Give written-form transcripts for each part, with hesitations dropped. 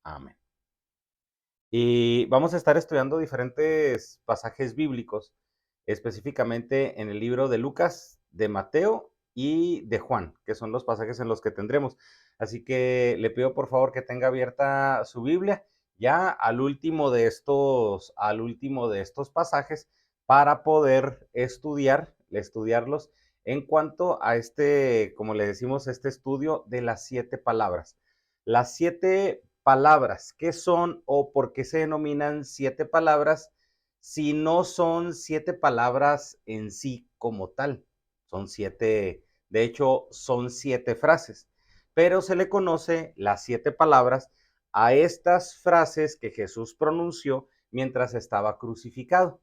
Amén. Y vamos a estar estudiando diferentes pasajes bíblicos, específicamente en el libro de Lucas, de Mateo y de Juan, que son los pasajes en los que tendremos. Así que le pido por favor que tenga abierta su Biblia ya al último de estos pasajes para poder estudiarlos en cuanto a este, como le decimos, este estudio de las 7 palabras. Las 7 palabras, ¿qué son o por qué se denominan 7 palabras si no son 7 palabras en sí como tal? Son 7, de hecho, son 7 frases, pero se le conoce las 7 palabras a estas frases que Jesús pronunció mientras estaba crucificado.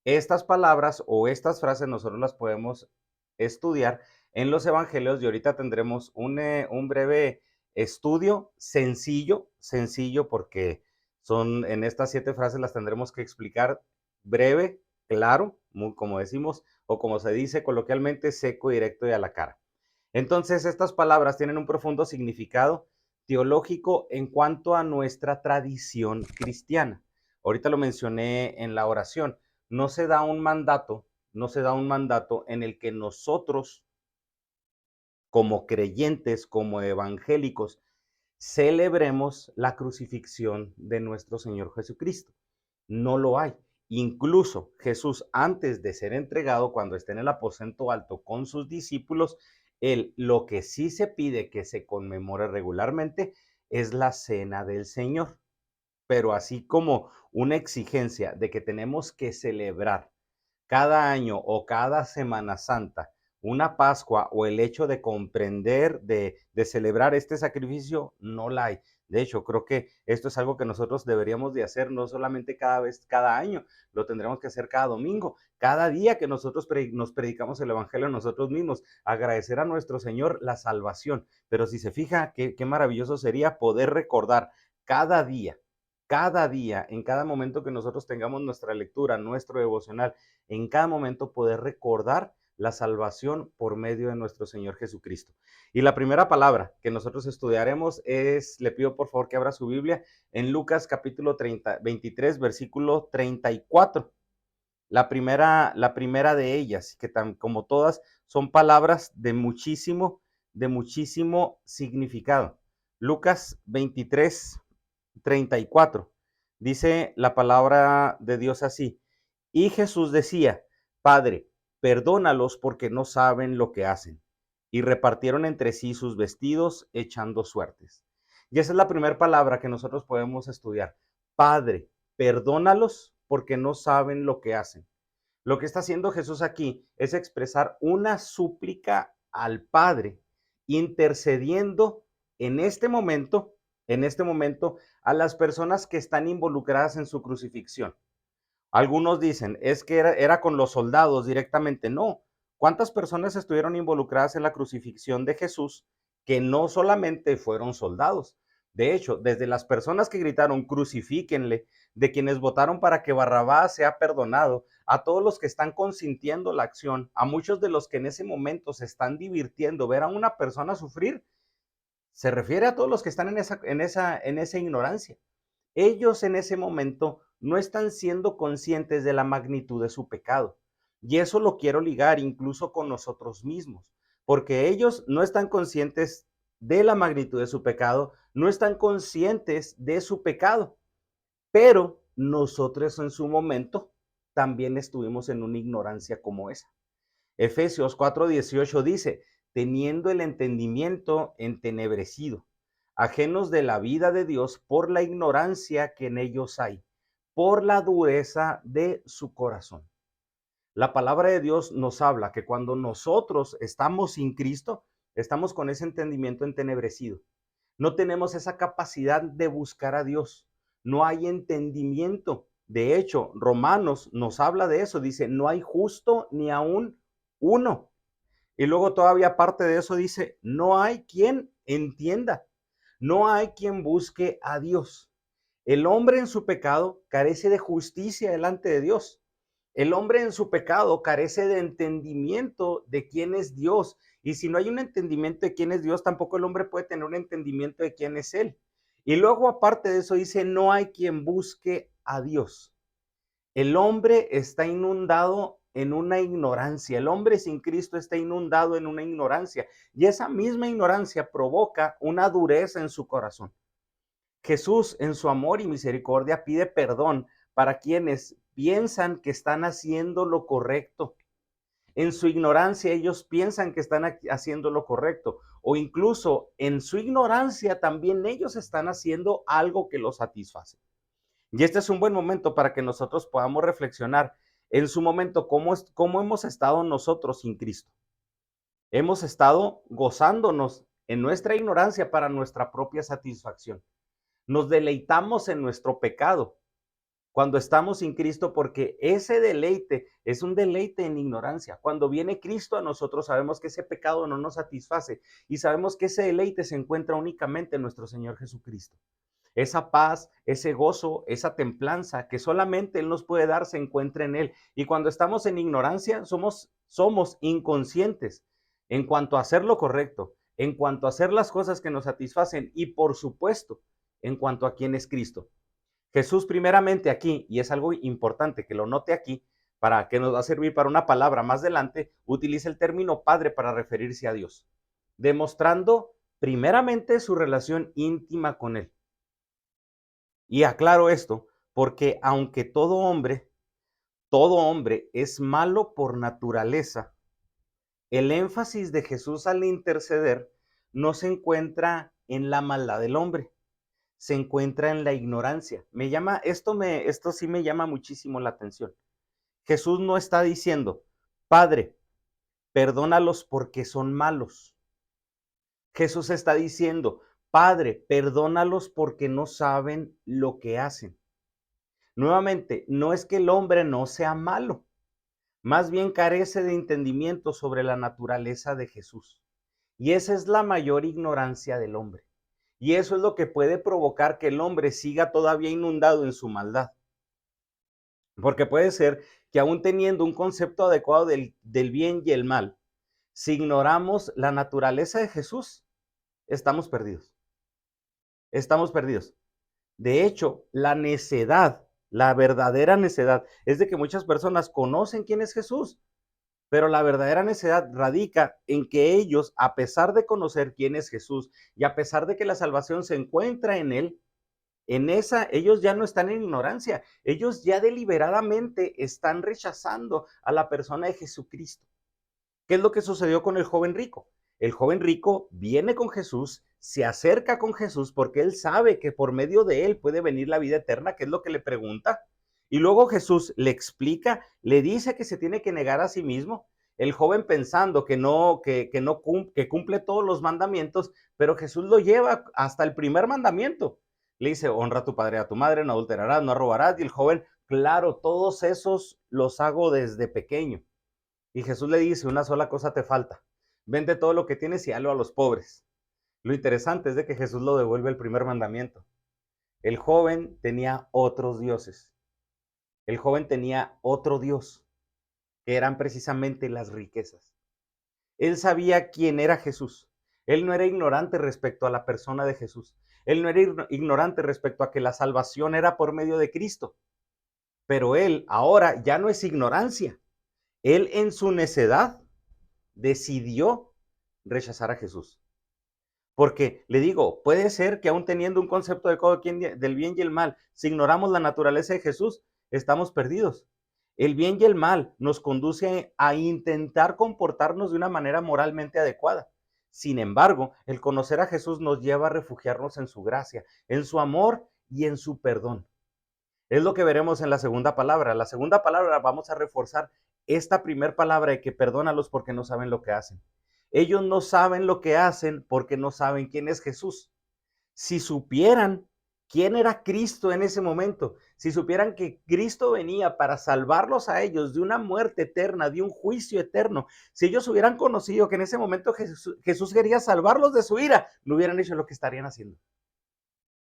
Estas palabras o estas frases nosotros las podemos estudiar en los evangelios y ahorita tendremos un breve estudio sencillo porque son en estas 7 frases las tendremos que explicar breve, claro, muy, como decimos o como se dice coloquialmente, seco, directo y a la cara. Entonces, estas palabras tienen un profundo significado teológico en cuanto a nuestra tradición cristiana. Ahorita lo mencioné en la oración. No se da un mandato, no se da un mandato en el que nosotros, como creyentes, como evangélicos, celebremos la crucifixión de nuestro Señor Jesucristo. No lo hay. Incluso Jesús, antes de ser entregado, cuando está en el aposento alto con sus discípulos, lo que sí se pide que se conmemore regularmente es la cena del Señor. Pero así como una exigencia de que tenemos que celebrar cada año o cada Semana Santa una Pascua o el hecho de comprender, de celebrar este sacrificio, no la hay. De hecho, creo que esto es algo que nosotros deberíamos de hacer no solamente cada vez, cada año, lo tendremos que hacer cada domingo, cada día que nosotros nos predicamos el Evangelio a nosotros mismos, agradecer a nuestro Señor la salvación. Pero si se fija, qué maravilloso sería poder recordar cada día, en cada momento que nosotros tengamos nuestra lectura, nuestro devocional, en cada momento poder recordar la salvación por medio de nuestro Señor Jesucristo. Y la primera palabra que nosotros estudiaremos es, le pido por favor que abra su Biblia en Lucas capítulo 23, versículo 34. La primera de ellas, que como todas son palabras de muchísimo significado. Lucas 23, 34. Dice la palabra de Dios así: y Jesús decía, Padre, perdónalos porque no saben lo que hacen. Y repartieron entre sí sus vestidos echando suertes. Y esa es la primera palabra que nosotros podemos estudiar. Padre, perdónalos porque no saben lo que hacen. Lo que está haciendo Jesús aquí es expresar una súplica al Padre, intercediendo en este momento, en este momento, a las personas que están involucradas en su crucifixión. Algunos dicen, es que era con los soldados directamente. No. ¿Cuántas personas estuvieron involucradas en la crucifixión de Jesús que no solamente fueron soldados? De hecho, desde las personas que gritaron, crucifíquenle, de quienes votaron para que Barrabás sea perdonado, a todos los que están consintiendo la acción, a muchos de los que en ese momento se están divirtiendo, ver a una persona sufrir, se refiere a todos los que están en esa ignorancia. Ellos en ese momento no están siendo conscientes de la magnitud de su pecado. Y eso lo quiero ligar incluso con nosotros mismos, porque ellos no están conscientes de la magnitud de su pecado, no están conscientes de su pecado, pero nosotros en su momento también estuvimos en una ignorancia como esa. Efesios 4:18 dice, teniendo el entendimiento entenebrecido, ajenos de la vida de Dios por la ignorancia que en ellos hay, por la dureza de su corazón. La palabra de Dios nos habla que cuando nosotros estamos sin Cristo, estamos con ese entendimiento entenebrecido. No tenemos esa capacidad de buscar a Dios. No hay entendimiento. De hecho, Romanos nos habla de eso. Dice, no hay justo ni aún uno. Y luego todavía aparte de eso dice, no hay quien entienda. No hay quien busque a Dios. El hombre en su pecado carece de justicia delante de Dios. El hombre en su pecado carece de entendimiento de quién es Dios. Y si no hay un entendimiento de quién es Dios, tampoco el hombre puede tener un entendimiento de quién es Él. Y luego aparte de eso dice, no hay quien busque a Dios. El hombre está inundado en una ignorancia. El hombre sin Cristo está inundado en una ignorancia. Y esa misma ignorancia provoca una dureza en su corazón. Jesús, en su amor y misericordia, pide perdón para quienes piensan que están haciendo lo correcto. En su ignorancia ellos piensan que están haciendo lo correcto, o incluso en su ignorancia también ellos están haciendo algo que los satisface. Y este es un buen momento para que nosotros podamos reflexionar en su momento cómo hemos estado nosotros sin Cristo. Hemos estado gozándonos en nuestra ignorancia para nuestra propia satisfacción. Nos deleitamos en nuestro pecado cuando estamos sin Cristo, porque ese deleite es un deleite en ignorancia. Cuando viene Cristo a nosotros sabemos que ese pecado no nos satisface y sabemos que ese deleite se encuentra únicamente en nuestro Señor Jesucristo. Esa paz, ese gozo, esa templanza que solamente Él nos puede dar se encuentra en Él. Y cuando estamos en ignorancia somos inconscientes en cuanto a hacer lo correcto, en cuanto a hacer las cosas que nos satisfacen y por supuesto en cuanto a quién es Cristo. Jesús primeramente aquí, y es algo importante que lo note aquí, para que nos va a servir para una palabra más adelante, utiliza el término Padre para referirse a Dios, demostrando primeramente su relación íntima con Él. Y aclaro esto porque aunque todo hombre es malo por naturaleza, el énfasis de Jesús al interceder no se encuentra en la maldad del hombre, se encuentra en la ignorancia. Esto sí me llama muchísimo la atención. Jesús no está diciendo, Padre, perdónalos porque son malos. Jesús está diciendo, Padre, perdónalos porque no saben lo que hacen. Nuevamente, no es que el hombre no sea malo, más bien carece de entendimiento sobre la naturaleza de Jesús. Y esa es la mayor ignorancia del hombre. Y eso es lo que puede provocar que el hombre siga todavía inundado en su maldad. Porque puede ser que aún teniendo un concepto adecuado del bien y el mal, si ignoramos la naturaleza de Jesús, estamos perdidos. Estamos perdidos. De hecho, la necedad, la verdadera necedad, es de que muchas personas conocen quién es Jesús, pero la verdadera necedad radica en que ellos, a pesar de conocer quién es Jesús y a pesar de que la salvación se encuentra en Él, ellos ya no están en ignorancia, ellos ya deliberadamente están rechazando a la persona de Jesucristo. ¿Qué es lo que sucedió con el joven rico? El joven rico viene con Jesús, se acerca con Jesús porque él sabe que por medio de él puede venir la vida eterna, que es lo que le pregunta. Y luego Jesús le explica, le dice que se tiene que negar a sí mismo. El joven pensando que cumple todos los mandamientos, pero Jesús lo lleva hasta el primer mandamiento. Le dice, honra a tu padre y a tu madre, no adulterarás, no robarás. Y el joven, claro, todos esos los hago desde pequeño. Y Jesús le dice, una sola cosa te falta. Vende todo lo que tienes y dalo a los pobres. Lo interesante es de que Jesús lo devuelve el primer mandamiento. El joven tenía otros dioses. El joven tenía otro Dios, que eran precisamente las riquezas. Él sabía quién era Jesús. Él no era ignorante respecto a la persona de Jesús. Él no era ignorante respecto a que la salvación era por medio de Cristo. Pero él ahora ya no es ignorancia. Él en su necedad decidió rechazar a Jesús. Porque le digo, puede ser que aún teniendo un concepto del bien y el mal, si ignoramos la naturaleza de Jesús, estamos perdidos. El bien y el mal nos conduce a intentar comportarnos de una manera moralmente adecuada. Sin embargo, el conocer a Jesús nos lleva a refugiarnos en su gracia, en su amor y en su perdón. Es lo que veremos en la segunda palabra. La segunda palabra vamos a reforzar esta primera palabra de que perdónalos porque no saben lo que hacen. Ellos no saben lo que hacen porque no saben quién es Jesús. Si supieran quién era Cristo en ese momento, si supieran que Cristo venía para salvarlos a ellos de una muerte eterna, de un juicio eterno, si ellos hubieran conocido que en ese momento Jesús quería salvarlos de su ira, no hubieran hecho lo que estarían haciendo.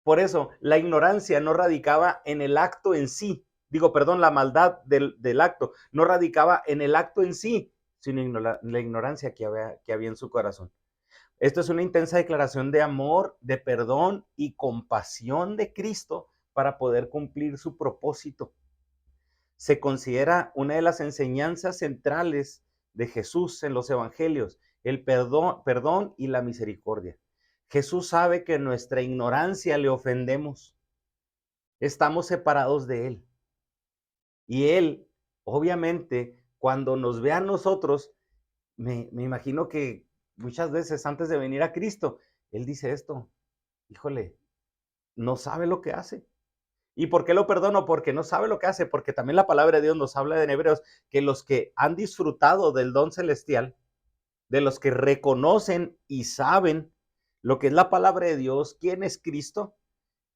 Por eso, la ignorancia no radicaba en el acto en sí, la maldad del acto no radicaba en el acto en sí, sino la ignorancia que había en su corazón. Esto es una intensa declaración de amor, de perdón y compasión de Cristo para poder cumplir su propósito. Se considera una de las enseñanzas centrales de Jesús en los evangelios, el perdón y la misericordia. Jesús sabe que en nuestra ignorancia le ofendemos, estamos separados de Él. Y Él, obviamente, cuando nos ve a nosotros, me imagino que muchas veces antes de venir a Cristo, Él dice esto, híjole, no sabe lo que hace. ¿Y por qué lo perdono? Porque no sabe lo que hace, porque también la palabra de Dios nos habla en Hebreos que los que han disfrutado del don celestial, de los que reconocen y saben lo que es la palabra de Dios, quién es Cristo,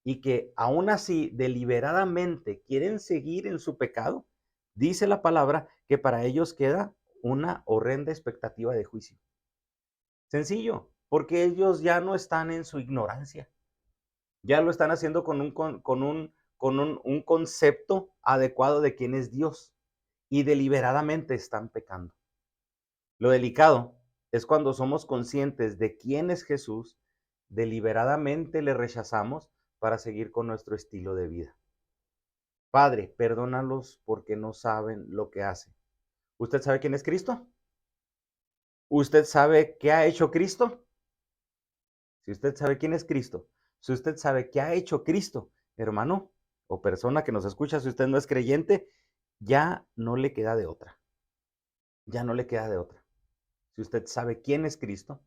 y que aún así deliberadamente quieren seguir en su pecado, dice la palabra que para ellos queda una horrenda expectativa de juicio. Sencillo, porque ellos ya no están en su ignorancia, ya lo están haciendo con un concepto adecuado de quién es Dios y deliberadamente están pecando. Lo delicado es cuando somos conscientes de quién es Jesús, deliberadamente le rechazamos para seguir con nuestro estilo de vida. Padre, perdónalos porque no saben lo que hacen. ¿Usted sabe quién es Cristo? ¿Usted sabe qué ha hecho Cristo? Si usted sabe quién es Cristo, si usted sabe qué ha hecho Cristo, hermano o persona que nos escucha, si usted no es creyente, ya no le queda de otra. Ya no le queda de otra. Si usted sabe quién es Cristo,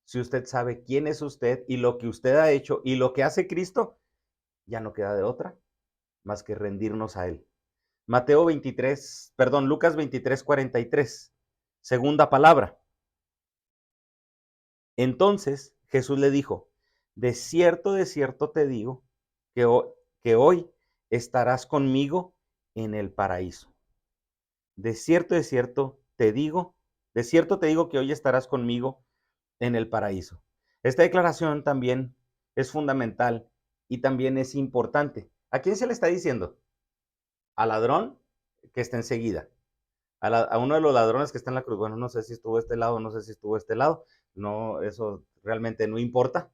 si usted sabe quién es usted y lo que usted ha hecho y lo que hace Cristo, ya no queda de otra más que rendirnos a Él. Lucas 23:43, segunda palabra. Entonces Jesús le dijo, de cierto te digo que hoy estarás conmigo en el paraíso. De cierto te digo, que hoy estarás conmigo en el paraíso. Esta declaración también es fundamental y también es importante. ¿A quién se le está diciendo? Al ladrón que está enseguida. A uno de los ladrones que está en la cruz. Bueno, no sé si estuvo a este lado, no sé si estuvo a este lado. No, eso realmente no importa.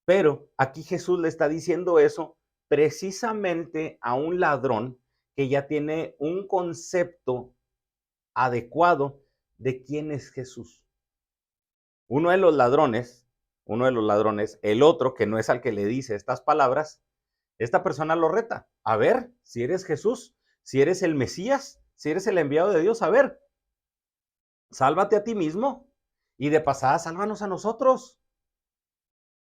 Pero aquí Jesús le está diciendo eso precisamente a un ladrón que ya tiene un concepto adecuado de quién es Jesús. Uno de los ladrones, el otro que no es al que le dice estas palabras, esta persona lo reta. A ver, si eres Jesús, si eres el Mesías, si eres el enviado de Dios, a ver, sálvate a ti mismo y de pasada sálvanos a nosotros.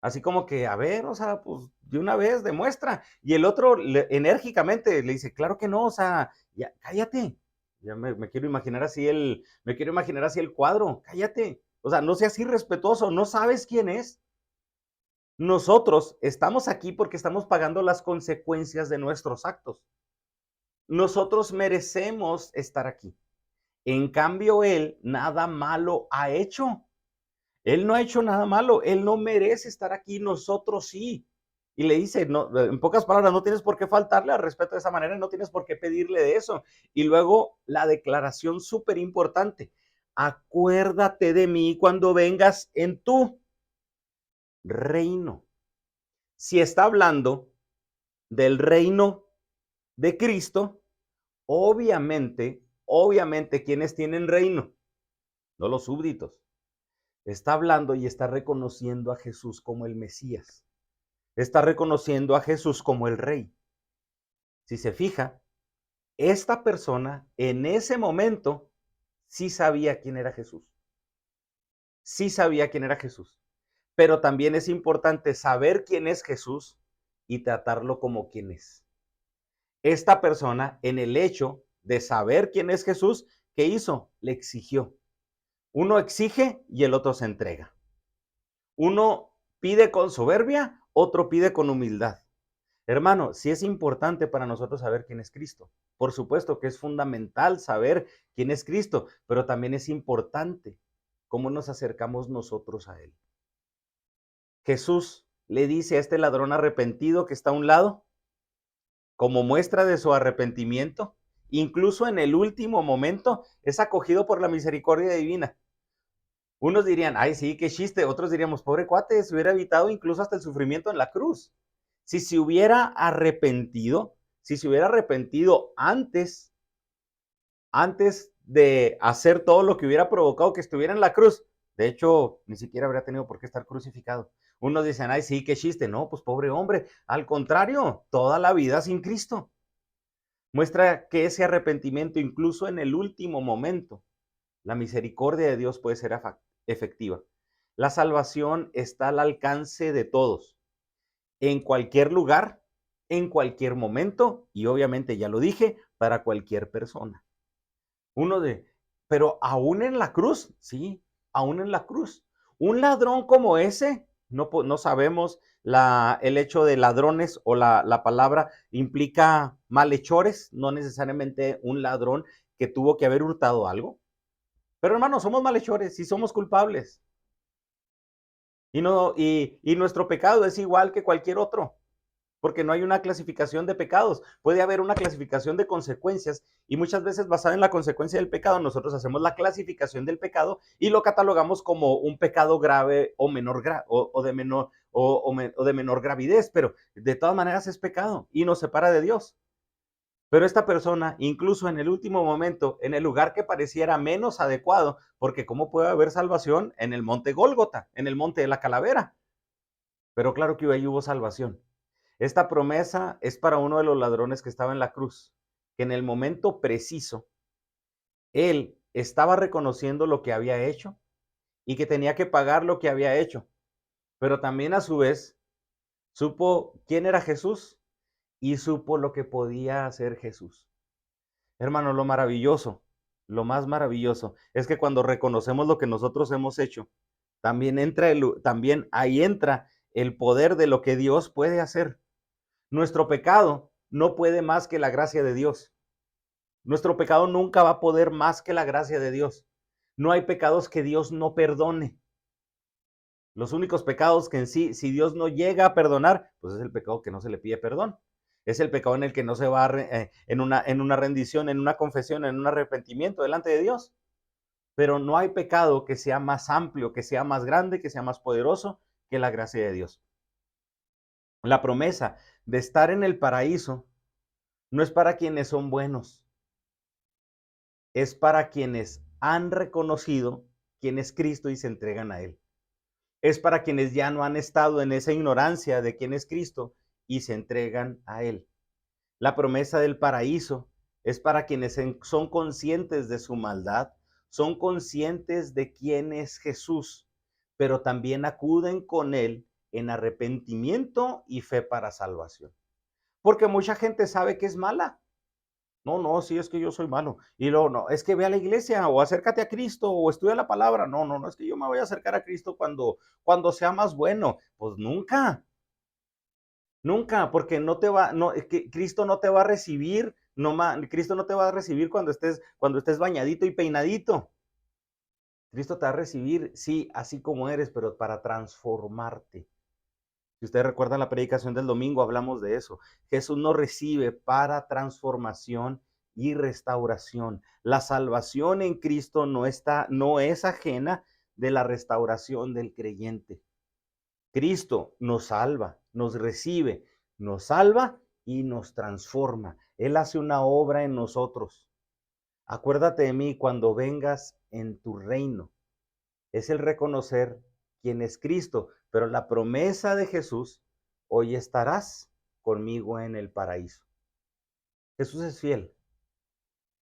Así como que, a ver, o sea, pues de una vez demuestra. Y el otro enérgicamente le dice, claro que no, o sea, ya, cállate. Ya me quiero imaginar así el cuadro, cállate. O sea, no seas irrespetuoso, no sabes quién es. Nosotros estamos aquí porque estamos pagando las consecuencias de nuestros actos. Nosotros merecemos estar aquí. En cambio, él nada malo ha hecho. Él no ha hecho nada malo, él no merece estar aquí, nosotros sí. Y le dice, no, en pocas palabras, no tienes por qué faltarle al respeto de esa manera, no tienes por qué pedirle de eso. Y luego la declaración súper importante, acuérdate de mí cuando vengas en tu reino. Si está hablando del reino de Cristo, obviamente, ¿quiénes tienen reino? No los súbditos. Está hablando y está reconociendo a Jesús como el Mesías. Está reconociendo a Jesús como el Rey. Si se fija, esta persona en ese momento sí sabía quién era Jesús. Sí sabía quién era Jesús. Pero también es importante saber quién es Jesús y tratarlo como quien es. Esta persona, en el hecho de saber quién es Jesús, ¿qué hizo? Le exigió. Uno exige y el otro se entrega. Uno pide con soberbia, otro pide con humildad. Hermano, sí es importante para nosotros saber quién es Cristo. Por supuesto que es fundamental saber quién es Cristo, pero también es importante cómo nos acercamos nosotros a Él. Jesús le dice a este ladrón arrepentido que está a un lado, como muestra de su arrepentimiento, incluso en el último momento, es acogido por la misericordia divina. Unos dirían, ay, sí, qué chiste. Otros diríamos, pobre cuate, se hubiera evitado incluso hasta el sufrimiento en la cruz. Si se hubiera arrepentido, si se hubiera arrepentido antes de hacer todo lo que hubiera provocado que estuviera en la cruz, de hecho, ni siquiera habría tenido por qué estar crucificado. Unos dicen, ay, sí, qué chiste. No, pues pobre hombre. Al contrario, toda la vida sin Cristo. Muestra que ese arrepentimiento, incluso en el último momento, la misericordia de Dios puede ser efectiva. La salvación está al alcance de todos, en cualquier lugar, en cualquier momento y obviamente, ya lo dije, para cualquier persona. Uno de, pero aún en la cruz, sí, aún en la cruz. Un ladrón como ese, no sabemos el hecho de ladrones o la palabra implica malhechores, no necesariamente un ladrón que tuvo que haber hurtado algo. Pero hermanos, somos malhechores y somos culpables. Y nuestro pecado es igual que cualquier otro, porque no hay una clasificación de pecados. Puede haber una clasificación de consecuencias y muchas veces basada en la consecuencia del pecado, nosotros hacemos la clasificación del pecado y lo catalogamos como un pecado grave o menor o de menor o de menor gravidez, pero de todas maneras es pecado y nos separa de Dios. Pero esta persona, incluso en el último momento, en el lugar que pareciera menos adecuado, porque ¿cómo puede haber salvación en el monte Gólgota, en el monte de la calavera? Pero claro que ahí hubo salvación. Esta promesa es para uno de los ladrones que estaba en la cruz, que en el momento preciso, él estaba reconociendo lo que había hecho y que tenía que pagar lo que había hecho, pero también a su vez supo quién era Jesús y supo lo que podía hacer Jesús. Hermano, lo maravilloso, lo más maravilloso, es que cuando reconocemos lo que nosotros hemos hecho, también ahí entra el poder de lo que Dios puede hacer. Nuestro pecado no puede más que la gracia de Dios. Nuestro pecado nunca va a poder más que la gracia de Dios. No hay pecados que Dios no perdone. Los únicos pecados que en sí, si Dios no llega a perdonar, pues es el pecado que no se le pide perdón. Es el pecado en el que no se va en una rendición, en una confesión, en un arrepentimiento delante de Dios. Pero no hay pecado que sea más amplio, que sea más grande, que sea más poderoso que la gracia de Dios. La promesa de estar en el paraíso no es para quienes son buenos, es para quienes han reconocido quién es Cristo y se entregan a Él. Es para quienes ya no han estado en esa ignorancia de quién es Cristo y se entregan a Él. La promesa del paraíso es para quienes son conscientes de su maldad, son conscientes de quién es Jesús, pero también acuden con Él en arrepentimiento y fe para salvación. Porque mucha gente sabe que es mala. No, no, sí, es que yo soy malo. Y luego, no, es que ve a la iglesia o acércate a Cristo o estudia la palabra. No, no, no, es que yo me voy a acercar a Cristo cuando sea más bueno. Pues nunca, nunca, porque no te va, no, es que Cristo no te va a recibir, Cristo no te va a recibir cuando estés bañadito y peinadito. Cristo te va a recibir, sí, así como eres, pero para transformarte. Si ustedes recuerdan la predicación del domingo, hablamos de eso. Jesús nos recibe para transformación y restauración. La salvación en Cristo no es ajena de la restauración del creyente. Cristo nos salva, nos recibe, nos salva y nos transforma. Él hace una obra en nosotros. Acuérdate de mí cuando vengas en tu reino. Es el reconocer quién es Cristo, pero la promesa de Jesús, hoy estarás conmigo en el paraíso. Jesús es fiel,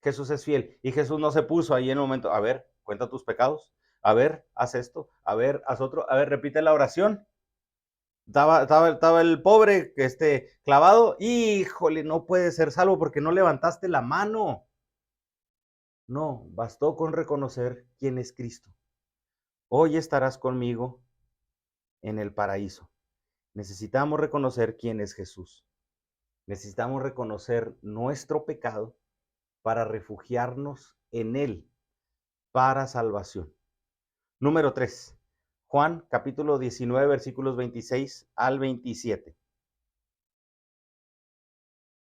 Jesús es fiel y Jesús no se puso ahí en un momento, a ver, cuenta tus pecados, a ver, haz esto, a ver, haz otro, a ver, repite la oración. Estaba el pobre clavado, híjole, no puede ser salvo porque no levantaste la mano. No, bastó con reconocer quién es Cristo. Hoy estarás conmigo en el paraíso. Necesitamos reconocer quién es Jesús. Necesitamos reconocer nuestro pecado para refugiarnos en Él para salvación. Número 3. Juan capítulo 19 versículos 26 al 27.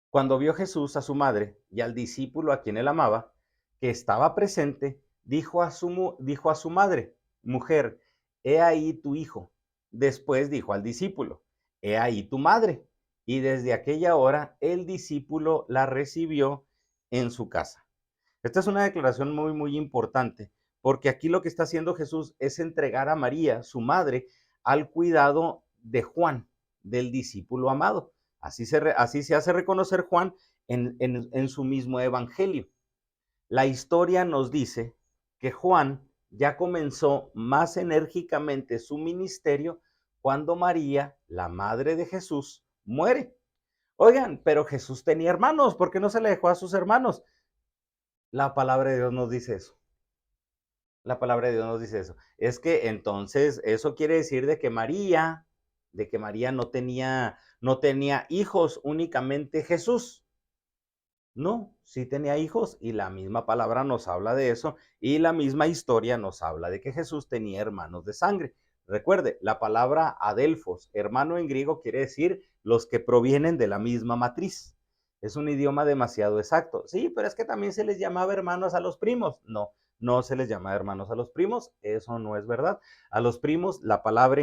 Cuando vio Jesús a su madre y al discípulo a quien él amaba, que estaba presente, dijo a su madre, mujer, he ahí tu hijo. Después dijo al discípulo, he ahí tu madre. Y desde aquella hora el discípulo la recibió en su casa. Esta es una declaración muy, muy importante, porque aquí lo que está haciendo Jesús es entregar a María, su madre, al cuidado de Juan, del discípulo amado. Así se hace reconocer Juan en su mismo evangelio. La historia nos dice que Juan ya comenzó más enérgicamente su ministerio cuando María, la madre de Jesús, muere. Oigan, pero Jesús tenía hermanos, ¿por qué no se le dejó a sus hermanos? La palabra de Dios nos dice eso. La palabra de Dios nos dice eso. Es que entonces eso quiere decir de que María no tenía hijos, únicamente Jesús. No, sí tenía hijos y la misma palabra nos habla de eso y la misma historia nos habla de que Jesús tenía hermanos de sangre. Recuerde, la palabra adelfos, hermano en griego, quiere decir los que provienen de la misma matriz. Es un idioma demasiado exacto. Sí, pero es que también se les llamaba hermanos a los primos. No, no se les llama hermanos a los primos. Eso no es verdad. A los primos, la palabra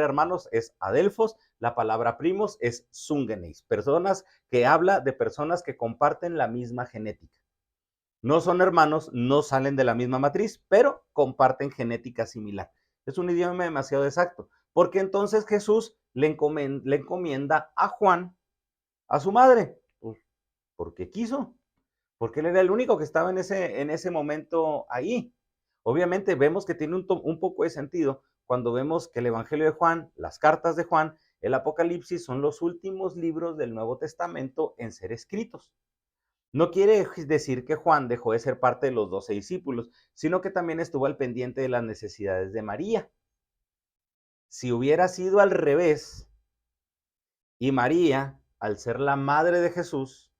hermanos es adelfos, la palabra primos es zungenes, personas que habla de personas que comparten la misma genética. No son hermanos, no salen de la misma matriz, pero comparten genética similar. Es un idioma demasiado exacto, porque entonces Jesús le encomienda a Juan, a su madre, pues, porque quiso, porque él era el único que estaba en ese momento ahí. Obviamente vemos que tiene un poco de sentido cuando vemos que el Evangelio de Juan, las cartas de Juan, el Apocalipsis son los últimos libros del Nuevo Testamento en ser escritos. No quiere decir que Juan dejó de ser parte de los 12 discípulos, sino que también estuvo al pendiente de las necesidades de María. Si hubiera sido al revés, y María, al ser la madre de Jesús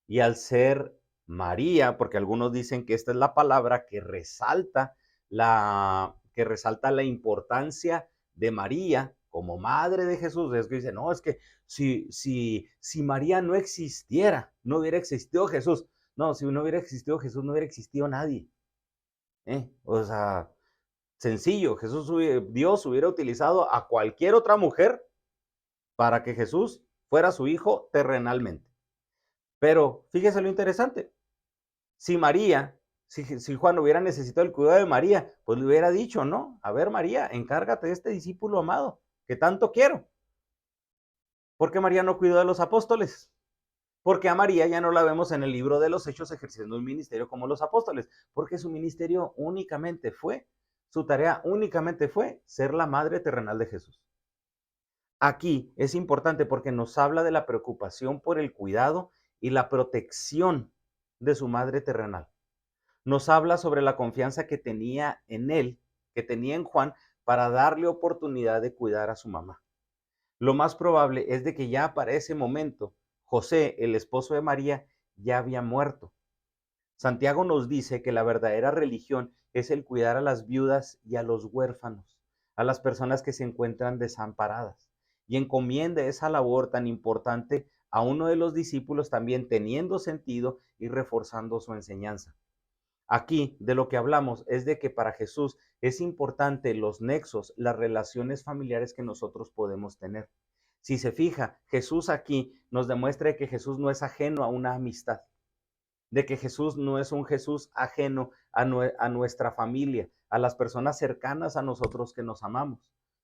y al ser María, porque algunos dicen que esta es la palabra que resalta la importancia de María como madre de Jesús. Es que dice, no, es que si María no existiera, no hubiera existido Jesús. No, si no hubiera existido Jesús, no hubiera existido nadie. O sea, sencillo, Dios hubiera utilizado a cualquier otra mujer para que Jesús fuera su hijo terrenalmente. Pero fíjese lo interesante, si María, si Juan hubiera necesitado el cuidado de María, pues le hubiera dicho, ¿no? A ver, María, encárgate de este discípulo amado, que tanto quiero. ¿Por qué María no cuidó de los apóstoles? Porque a María ya no la vemos en el libro de los Hechos ejerciendo un ministerio como los apóstoles, porque su ministerio únicamente fue, su tarea únicamente fue ser la madre terrenal de Jesús. Aquí es importante porque nos habla de la preocupación por el cuidado y la protección de su madre terrenal. Nos habla sobre la confianza que tenía en él, que tenía en Juan, para darle oportunidad de cuidar a su mamá. Lo más probable es de que ya para ese momento José, el esposo de María, ya había muerto. Santiago nos dice que la verdadera religión es el cuidar a las viudas y a los huérfanos, a las personas que se encuentran desamparadas, y encomienda esa labor tan importante a uno de los discípulos también teniendo sentido y reforzando su enseñanza. Aquí de lo que hablamos es de que para Jesús es importante los nexos, las relaciones familiares que nosotros podemos tener. Si se fija, Jesús aquí nos demuestra que Jesús no es ajeno a una amistad, de que Jesús no es un Jesús ajeno a nuestra familia, a las personas cercanas a nosotros que nos amamos,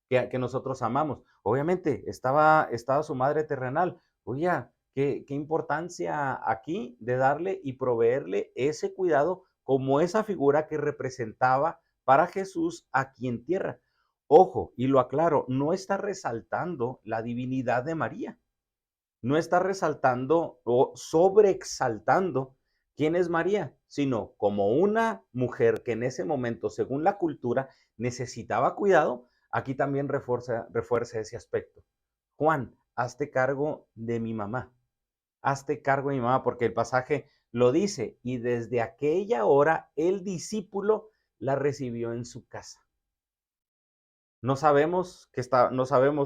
que nosotros amamos. Obviamente estaba su madre terrenal. Oye, qué importancia aquí de darle y proveerle ese cuidado como esa figura que representaba para Jesús aquí en tierra. Ojo, y lo aclaro, no está resaltando la divinidad de María, no está resaltando o sobreexaltando quién es María, sino como una mujer que en ese momento, según la cultura, necesitaba cuidado. Aquí también refuerza ese aspecto. Juan, hazte cargo de mi mamá, hazte cargo de mi mamá, porque el pasaje lo dice, y desde aquella hora el discípulo la recibió en su casa. No sabemos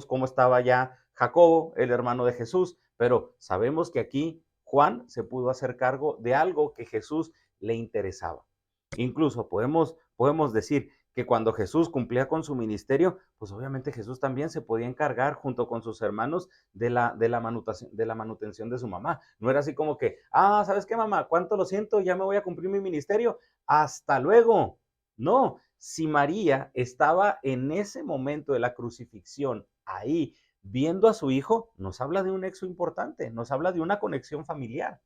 cómo estaba ya Jacobo, el hermano de Jesús, pero sabemos que aquí Juan se pudo hacer cargo de algo que Jesús le interesaba. Incluso podemos decir que cuando Jesús cumplía con su ministerio, pues obviamente Jesús también se podía encargar junto con sus hermanos de la manutención de su mamá. No era así como que, ¿sabes qué, mamá? ¿Cuánto lo siento? Ya me voy a cumplir mi ministerio. Hasta luego. No, si María estaba en ese momento de la crucifixión ahí viendo a su hijo, nos habla de un nexo importante, nos habla de una conexión familiar.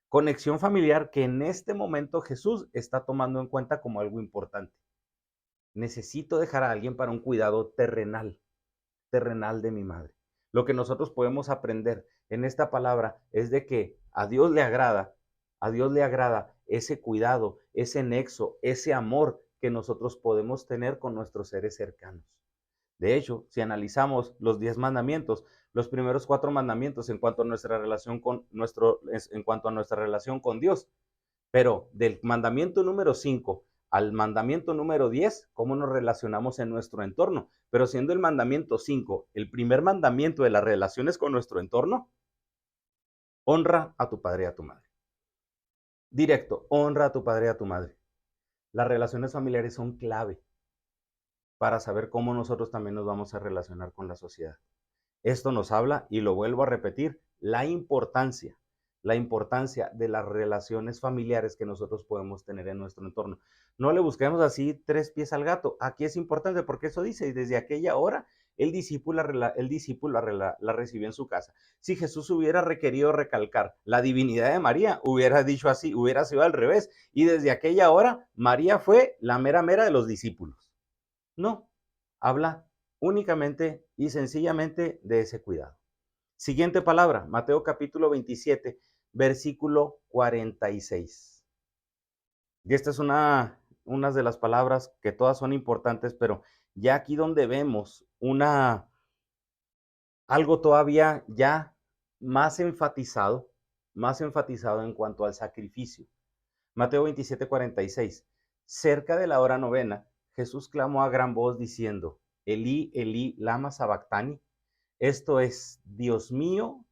Conexión familiar que en este momento Jesús está tomando en cuenta como algo importante. Necesito dejar a alguien para un cuidado terrenal de mi madre. Lo que nosotros podemos aprender en esta palabra es de que a Dios le agrada ese cuidado, ese nexo, ese amor que nosotros podemos tener con nuestros seres cercanos. De hecho, si analizamos los 10 mandamientos, los primeros 4 mandamientos en cuanto a nuestra relación con Dios, pero del mandamiento número 5 al mandamiento número 10, ¿cómo nos relacionamos en nuestro entorno? Pero siendo el mandamiento 5 el primer mandamiento de las relaciones con nuestro entorno, honra a tu padre y a tu madre. Directo, honra a tu padre y a tu madre. Las relaciones familiares son clave para saber cómo nosotros también nos vamos a relacionar con la sociedad. Esto nos habla, y lo vuelvo a repetir, la importancia de las relaciones familiares que nosotros podemos tener en nuestro entorno. No le busquemos así 3 pies al gato. Aquí es importante porque eso dice, y desde aquella hora el discípulo la recibió en su casa. Si Jesús hubiera requerido recalcar la divinidad de María, hubiera dicho así, hubiera sido al revés. Y desde aquella hora, María fue la mera mera de los discípulos. No, habla únicamente y sencillamente de ese cuidado. Siguiente palabra, Mateo capítulo 27, versículo 46. Y esta es una de las palabras que todas son importantes, pero ya aquí donde vemos algo todavía ya más enfatizado en cuanto al sacrificio. Mateo 27, 46. Cerca de la hora novena, Jesús clamó a gran voz diciendo, Elí, Elí, lama sabactani. Esto es, Dios mío,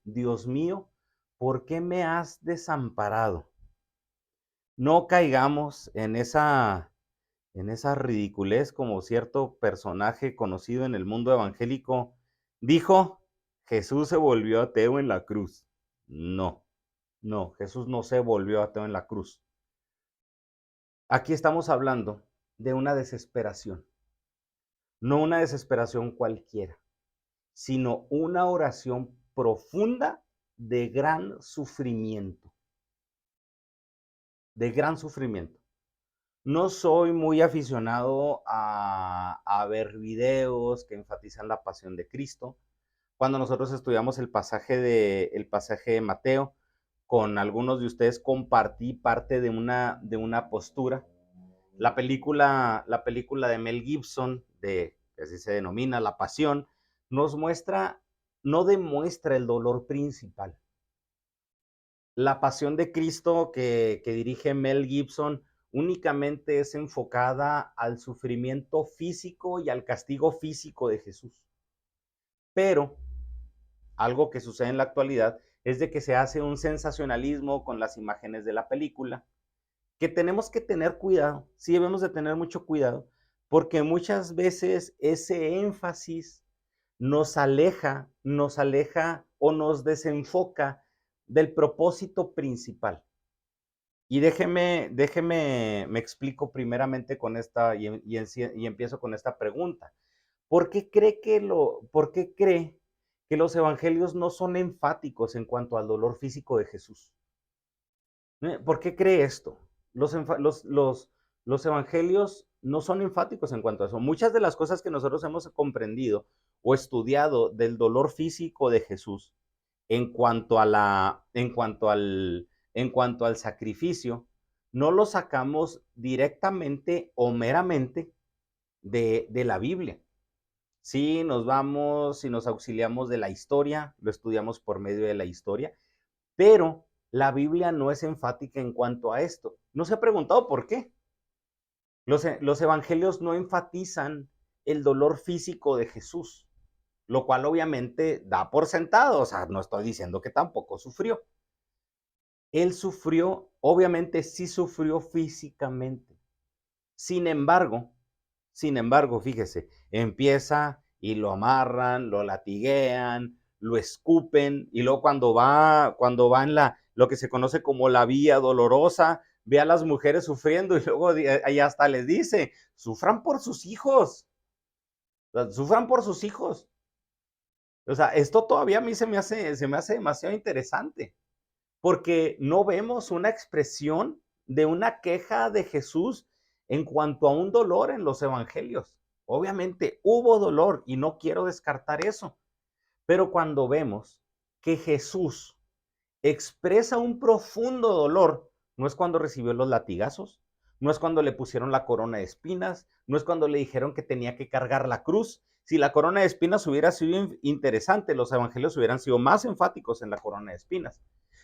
¿por qué me has desamparado? No caigamos en esa ridiculez como cierto personaje conocido en el mundo evangélico dijo, Jesús se volvió ateo en la cruz. No, Jesús no se volvió ateo en la cruz. Aquí estamos hablando de una desesperación, no una desesperación cualquiera, sino una oración profunda de gran sufrimiento, de gran sufrimiento. No soy muy aficionado a ver videos que enfatizan la pasión de Cristo. Cuando nosotros estudiamos el pasaje de Mateo, con algunos de ustedes compartí parte de una postura. La película de Mel Gibson, que así se denomina, La Pasión, no demuestra el dolor principal. La Pasión de Cristo que dirige Mel Gibson únicamente es enfocada al sufrimiento físico y al castigo físico de Jesús. Pero algo que sucede en la actualidad es de que se hace un sensacionalismo con las imágenes de la película, que tenemos que tener cuidado, sí debemos de tener mucho cuidado, porque muchas veces ese énfasis nos aleja o nos desenfoca del propósito principal. Y me explico primeramente con esta, y empiezo con esta pregunta. ¿Por qué cree que los evangelios no son enfáticos en cuanto al dolor físico de Jesús? ¿Por qué cree esto? Los evangelios no son enfáticos en cuanto a eso. Muchas de las cosas que nosotros hemos comprendido o estudiado del dolor físico de Jesús en cuanto al sacrificio, no lo sacamos directamente o meramente de la Biblia. Sí, si nos auxiliamos de la historia, lo estudiamos por medio de la historia, pero la Biblia no es enfática en cuanto a esto. ¿No se ha preguntado por qué? Los evangelios no enfatizan el dolor físico de Jesús, lo cual obviamente da por sentado, o sea, no estoy diciendo que tampoco sufrió. Él sufrió, obviamente sí sufrió físicamente. Sin embargo, Sin embargo, fíjese, empieza y lo amarran, lo latiguean, lo escupen, y luego cuando va en lo que se conoce como la vía dolorosa, ve a las mujeres sufriendo y luego ahí hasta les dice, sufran por sus hijos, sufran por sus hijos. O sea, esto todavía a mí se me hace demasiado interesante, porque no vemos una expresión de una queja de Jesús en cuanto a un dolor en los evangelios. Obviamente hubo dolor y no quiero descartar eso, pero cuando vemos que Jesús expresa un profundo dolor, no es cuando recibió los latigazos, no es cuando le pusieron la corona de espinas, no es cuando le dijeron que tenía que cargar la cruz. Si la corona de espinas hubiera sido interesante, los evangelios hubieran sido más enfáticos en la corona de espinas.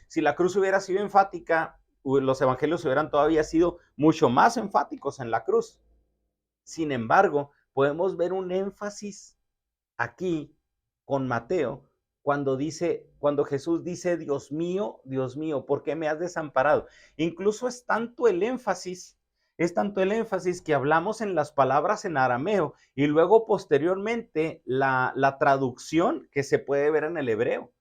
Si la cruz hubiera sido enfática, los evangelios hubieran todavía sido mucho más enfáticos en la cruz. Sin embargo, podemos ver un énfasis aquí con Mateo cuando Jesús dice, Dios mío, ¿por qué me has desamparado? Incluso es tanto el énfasis que hablamos en las palabras en arameo y luego posteriormente la traducción que se puede ver en el hebreo.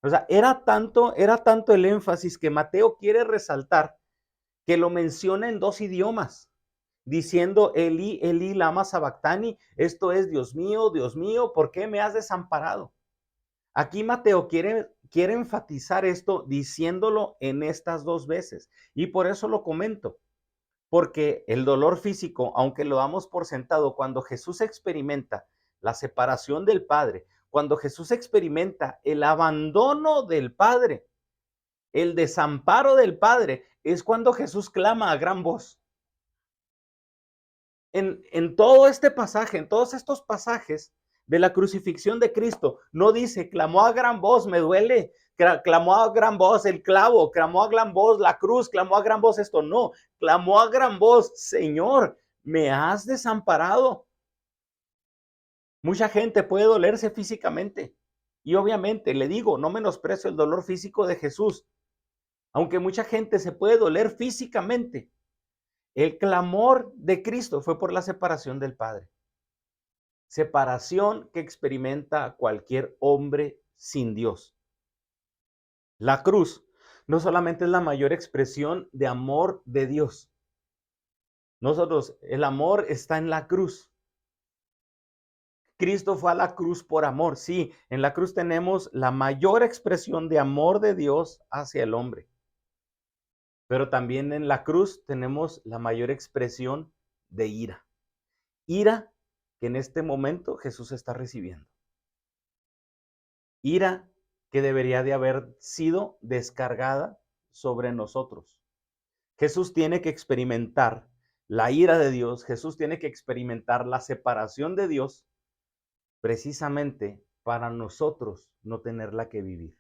O sea, era tanto el énfasis que Mateo quiere resaltar que lo menciona en dos idiomas, diciendo Eli, Eli, lama sabactani, esto es, Dios mío, ¿por qué me has desamparado? Aquí Mateo quiere enfatizar esto diciéndolo en estas dos veces, y por eso lo comento, porque el dolor físico, aunque lo damos por sentado, cuando Jesús experimenta la separación del Padre, cuando Jesús experimenta el abandono del Padre, el desamparo del Padre, es cuando Jesús clama a gran voz. En todo este pasaje, en todos estos pasajes de la crucifixión de Cristo, no dice, clamó a gran voz, me duele, clamó a gran voz el clavo, clamó a gran voz la cruz, clamó a gran voz esto, no, clamó a gran voz, Señor, me has desamparado. Mucha gente puede dolerse físicamente y obviamente le digo, no menosprecio el dolor físico de Jesús, aunque mucha gente se puede doler físicamente. El clamor de Cristo fue por la separación del Padre. Separación que experimenta cualquier hombre sin Dios. La cruz no solamente es la mayor expresión de amor de Dios. El amor está en la cruz. Cristo fue a la cruz por amor. Sí, en la cruz tenemos la mayor expresión de amor de Dios hacia el hombre. Pero también en la cruz tenemos la mayor expresión de ira. Ira que en este momento Jesús está recibiendo. Ira que debería de haber sido descargada sobre nosotros. Jesús tiene que experimentar la ira de Dios, Jesús tiene que experimentar la separación de Dios precisamente para nosotros no tenerla que vivir.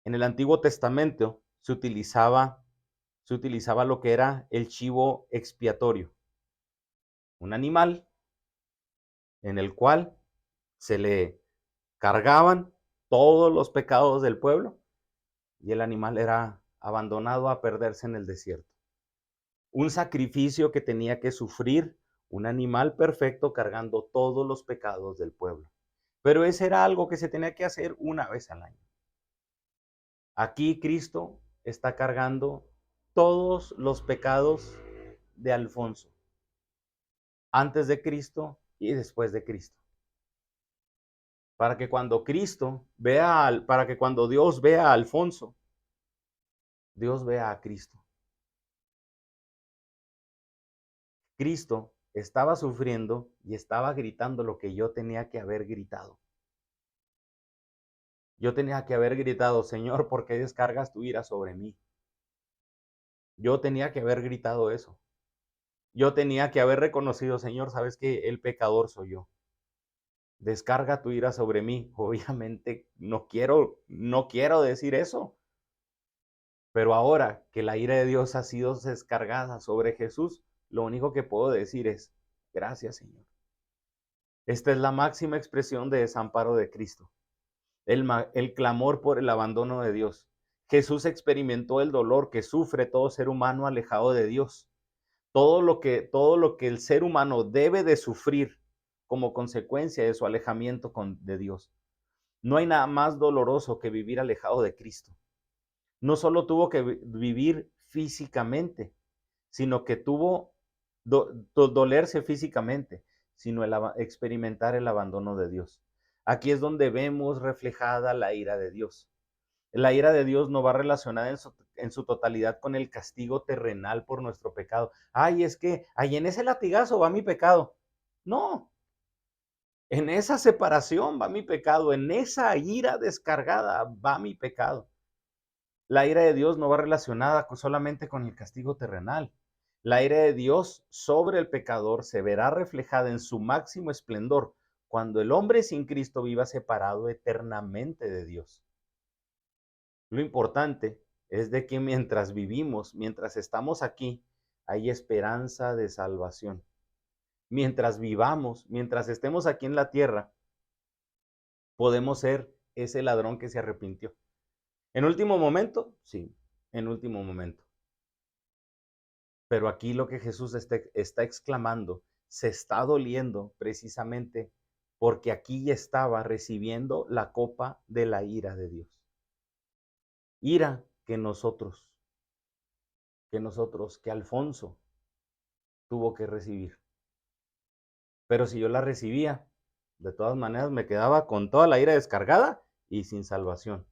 En el Antiguo Testamento se utilizaba lo que era el chivo expiatorio, un animal en el cual se le cargaban todos los pecados del pueblo y el animal era abandonado a perderse en el desierto. Un sacrificio que tenía que sufrir un animal perfecto cargando todos los pecados del pueblo. Pero ese era algo que se tenía que hacer una vez al año. Aquí Cristo está cargando todos los pecados de Alfonso, antes de Cristo y después de Cristo. Para que cuando Dios vea a Alfonso, Dios vea a Cristo. Cristo estaba sufriendo y estaba gritando lo que yo tenía que haber gritado. Yo tenía que haber gritado, Señor, ¿por qué descargas tu ira sobre mí? Yo tenía que haber gritado eso. Yo tenía que haber reconocido, Señor, sabes que el pecador soy yo. Descarga tu ira sobre mí. Obviamente no quiero decir eso. Pero ahora que la ira de Dios ha sido descargada sobre Jesús, lo único que puedo decir es, gracias, Señor. Esta es la máxima expresión de desamparo de Cristo. El clamor por el abandono de Dios. Jesús experimentó el dolor que sufre todo ser humano alejado de Dios. todo lo que el ser humano debe de sufrir como consecuencia de su alejamiento de Dios. No hay nada más doloroso que vivir alejado de Cristo. No solo tuvo que vivir físicamente, sino que tuvo dolerse físicamente, sino experimentar el abandono de Dios. Aquí es donde vemos reflejada la ira de Dios. La ira de Dios no va relacionada en su totalidad con el castigo terrenal por nuestro pecado. Ay, es que ahí en ese latigazo va mi pecado. No, en esa separación va mi pecado, en esa ira descargada va mi pecado. La ira de Dios no va relacionada solamente con el castigo terrenal. La ira de Dios sobre el pecador se verá reflejada en su máximo esplendor cuando el hombre sin Cristo viva separado eternamente de Dios. Lo importante es de que mientras vivimos, mientras estamos aquí, hay esperanza de salvación. Mientras vivamos, mientras estemos aquí en la tierra, podemos ser ese ladrón que se arrepintió. ¿En último momento? Sí, en último momento. Pero aquí lo que Jesús está exclamando, se está doliendo precisamente porque aquí ya estaba recibiendo la copa de la ira de Dios. Ira que Alfonso tuvo que recibir. Pero si yo la recibía, de todas maneras me quedaba con toda la ira descargada y sin salvación,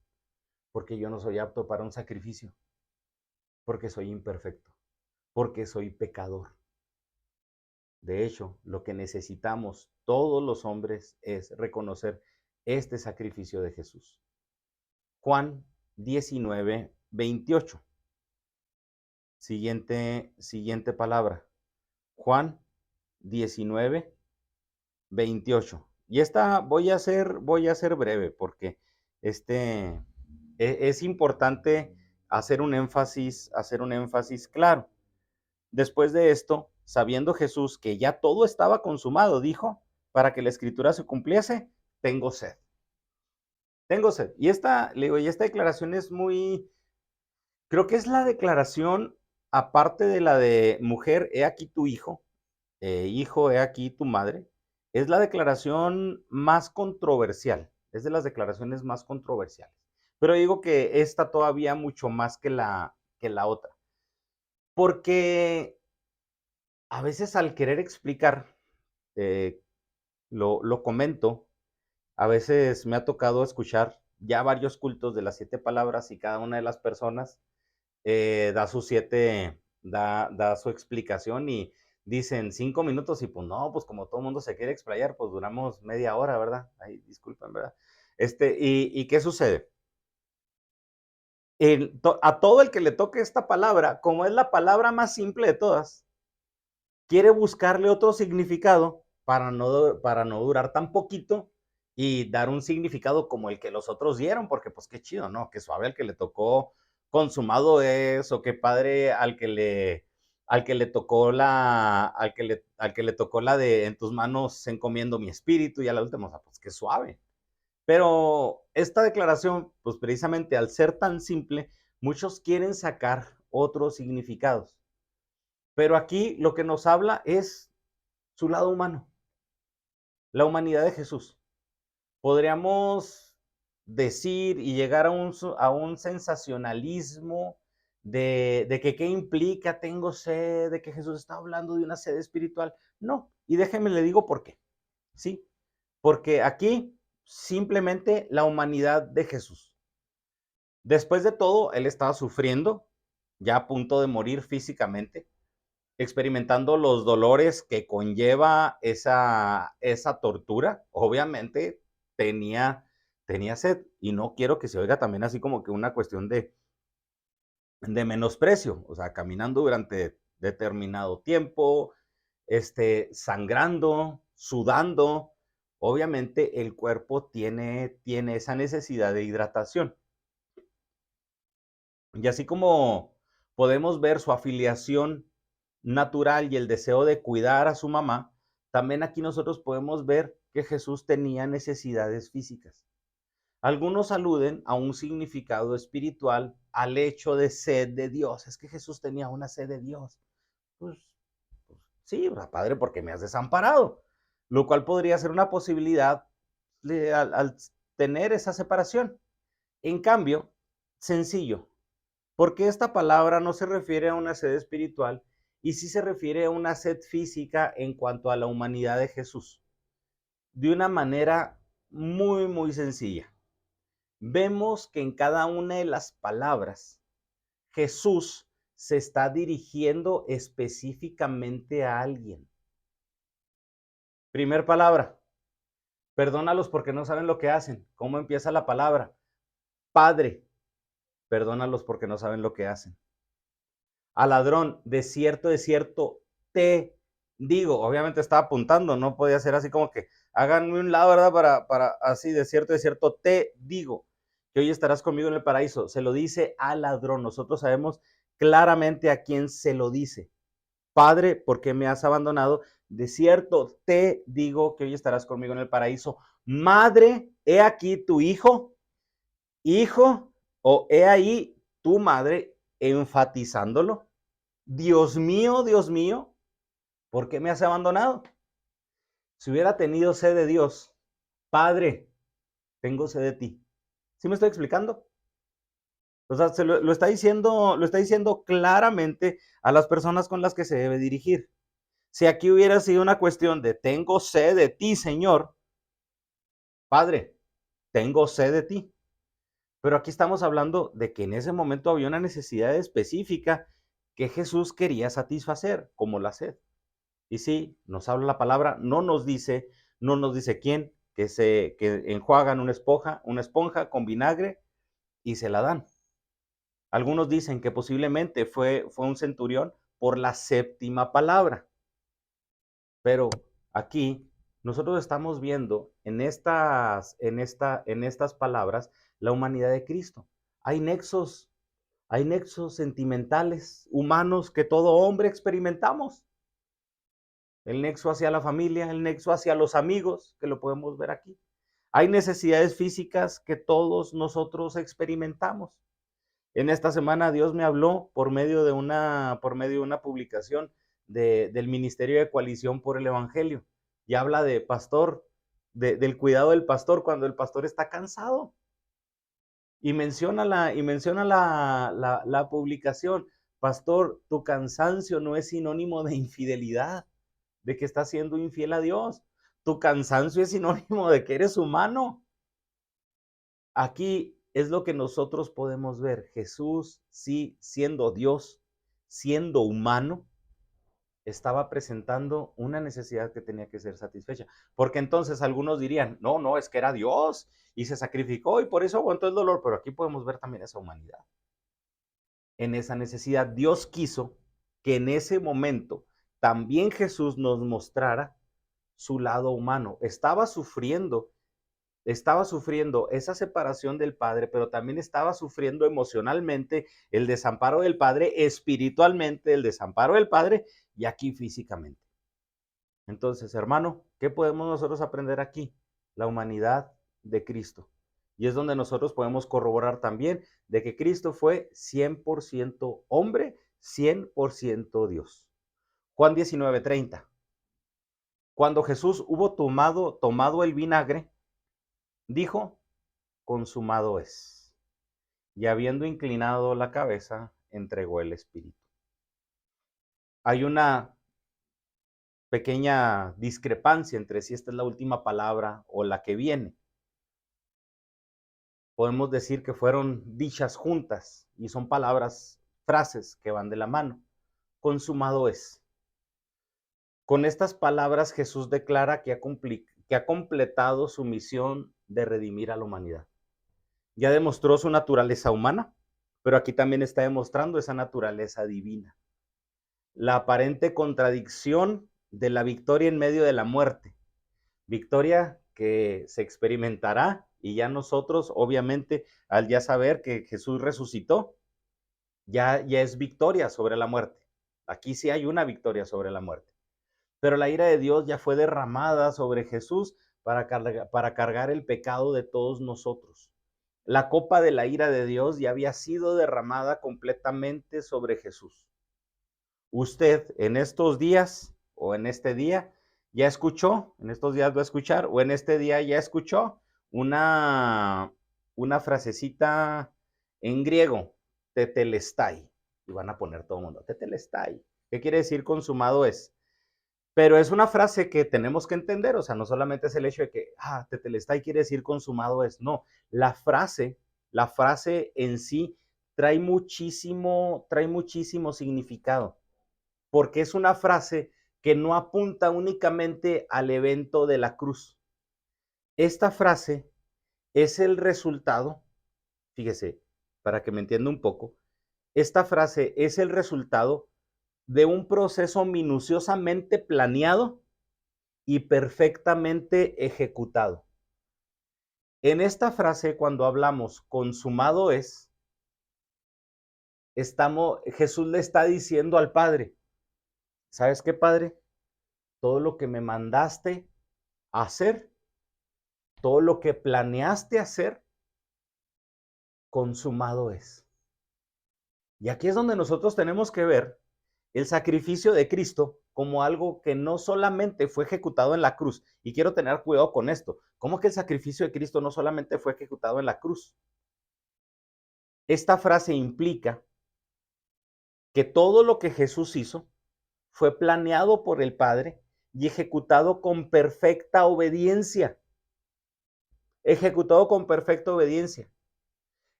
porque yo no soy apto para un sacrificio, porque soy imperfecto, porque soy pecador. De hecho, lo que necesitamos todos los hombres es reconocer este sacrificio de Jesús. Juan 19:28. Siguiente palabra. Juan 19:28. Y esta voy a ser breve porque es importante hacer un énfasis claro. Después de esto, sabiendo Jesús que ya todo estaba consumado, dijo, para que la escritura se cumpliese, tengo sed. Tengo sed. Y esta declaración es creo que es la declaración, aparte de la de mujer, he aquí tu hijo, hijo, he aquí tu madre, es la declaración más controversial, es de las declaraciones más controversiales. Pero digo que esta todavía mucho más que la otra. Porque a veces al querer explicar, eh, lo comento, a veces me ha tocado escuchar ya varios cultos de las 7 palabras y cada una de las personas da su explicación y dicen 5 minutos y pues no, pues como todo el mundo se quiere explayar, pues duramos media hora, ¿verdad? Ay, disculpen, ¿verdad? ¿Y qué sucede? A todo el que le toque esta palabra, como es la palabra más simple de todas, quiere buscarle otro significado para no durar tan poquito y dar un significado como el que los otros dieron, porque pues qué chido, ¿no? Qué suave al que le tocó consumado es, o qué padre al que le tocó al que le tocó la de en tus manos encomiendo mi espíritu y a la última, o sea, pues qué suave. Pero esta declaración, pues precisamente al ser tan simple, muchos quieren sacar otros significados. Pero aquí lo que nos habla es su lado humano, la humanidad de Jesús. Podríamos decir y llegar a un sensacionalismo de que qué implica, tengo sed, de que Jesús está hablando de una sed espiritual. No, y déjenme le digo por qué. Sí, porque aquí simplemente la humanidad de Jesús. Después de todo, él estaba sufriendo, ya a punto de morir físicamente, experimentando los dolores que conlleva esa tortura. Obviamente tenía sed y no quiero que se oiga también así como que una cuestión de menosprecio, o sea, caminando durante determinado tiempo, sangrando, sudando, obviamente el cuerpo tiene esa necesidad de hidratación. Y así como podemos ver su afiliación natural y el deseo de cuidar a su mamá, también aquí nosotros podemos ver que Jesús tenía necesidades físicas. Algunos aluden a un significado espiritual al hecho de sed de Dios. Es que Jesús tenía una sed de Dios. Pues Sí, Padre, porque me has desamparado. Lo cual podría ser una posibilidad al tener esa separación. En cambio, sencillo, porque esta palabra no se refiere a una sed espiritual y sí se refiere a una sed física en cuanto a la humanidad de Jesús. De una manera muy, muy sencilla. Vemos que en cada una de las palabras Jesús se está dirigiendo específicamente a alguien. Primer palabra, perdónalos porque no saben lo que hacen. ¿Cómo empieza la palabra? Padre, perdónalos porque no saben lo que hacen. Al ladrón, de cierto, te digo. Obviamente estaba apuntando, no podía ser así como que háganme un lado, ¿verdad? Para así, de cierto, te digo que hoy estarás conmigo en el paraíso. Se lo dice al ladrón. Nosotros sabemos claramente a quién se lo dice. Padre, ¿por qué me has abandonado? De cierto, te digo que hoy estarás conmigo en el paraíso. Madre, he aquí tu hijo, hijo, o he ahí tu madre, enfatizándolo. Dios mío, ¿por qué me has abandonado? Si hubiera tenido sed de Dios, Padre, tengo sed de ti. ¿Sí me estoy explicando? O sea, lo está diciendo claramente a las personas con las que se debe dirigir. Si aquí hubiera sido una cuestión de tengo sed de ti, Señor, Padre, tengo sed de ti. Pero aquí estamos hablando de que en ese momento había una necesidad específica que Jesús quería satisfacer, como la sed. Y sí, nos habla la palabra, no nos dice quién, que enjuagan una esponja con vinagre y se la dan. Algunos dicen que posiblemente fue un centurión por la séptima palabra. Pero aquí nosotros estamos viendo en estas palabras la humanidad de Cristo. Hay nexos sentimentales, humanos que todo hombre experimentamos. El nexo hacia la familia, el nexo hacia los amigos, que lo podemos ver aquí. Hay necesidades físicas que todos nosotros experimentamos. En esta semana Dios me habló por medio de una publicación del Ministerio de Coalición por el Evangelio, y habla de pastor, del cuidado del pastor cuando el pastor está cansado. Y menciona la publicación, pastor, tu cansancio no es sinónimo de infidelidad, de que estás siendo infiel a Dios. Tu cansancio es sinónimo de que eres humano. Aquí es lo que nosotros podemos ver. Jesús, sí, siendo Dios, siendo humano, estaba presentando una necesidad que tenía que ser satisfecha. Porque entonces algunos dirían, no, no, es que era Dios y se sacrificó y por eso aguantó el dolor. Pero aquí podemos ver también esa humanidad. En esa necesidad, Dios quiso que en ese momento también Jesús nos mostrara su lado humano. Estaba sufriendo esa separación del Padre, pero también estaba sufriendo emocionalmente el desamparo del Padre, espiritualmente el desamparo del Padre y aquí físicamente. Entonces, hermano, ¿qué podemos nosotros aprender aquí? La humanidad de Cristo. Y es donde nosotros podemos corroborar también de que Cristo fue 100% hombre, 100% Dios. Juan 19:30. Cuando Jesús hubo tomado el vinagre, dijo, consumado es. Y habiendo inclinado la cabeza, entregó el espíritu. Hay una pequeña discrepancia entre si esta es la última palabra o la que viene. Podemos decir que fueron dichas juntas y son palabras, frases que van de la mano. Consumado es. Con estas palabras Jesús declara que ha completado su misión de redimir a la humanidad. Ya demostró su naturaleza humana, pero aquí también está demostrando esa naturaleza divina. La aparente contradicción de la victoria en medio de la muerte. Victoria que se experimentará y ya nosotros, obviamente, al ya saber que Jesús resucitó, ya es victoria sobre la muerte. Aquí sí hay una victoria sobre la muerte. Pero la ira de Dios ya fue derramada sobre Jesús para cargar el pecado de todos nosotros. La copa de la ira de Dios ya había sido derramada completamente sobre Jesús. Usted en estos días o en este día ya escuchó, en estos días va a escuchar, o en este día ya escuchó una, una frasecita en griego, tetelestai, y van a poner todo el mundo, tetelestai. ¿Qué quiere decir consumado es? Pero es una frase que tenemos que entender, o sea, no solamente es el hecho de que, tetelestai quiere decir consumado es, no, la frase en sí trae muchísimo significado, porque es una frase que no apunta únicamente al evento de la cruz. Esta frase es el resultado, fíjese, para que me entienda un poco, esta frase es el resultado de un proceso minuciosamente planeado y perfectamente ejecutado. En esta frase, cuando hablamos consumado es, Jesús le está diciendo al Padre, ¿sabes qué, Padre? Todo lo que me mandaste a hacer, todo lo que planeaste hacer, consumado es. Y aquí es donde nosotros tenemos que ver el sacrificio de Cristo como algo que no solamente fue ejecutado en la cruz. Y quiero tener cuidado con esto. ¿Cómo que el sacrificio de Cristo no solamente fue ejecutado en la cruz? Esta frase implica que todo lo que Jesús hizo fue planeado por el Padre y ejecutado con perfecta obediencia. Ejecutado con perfecta obediencia.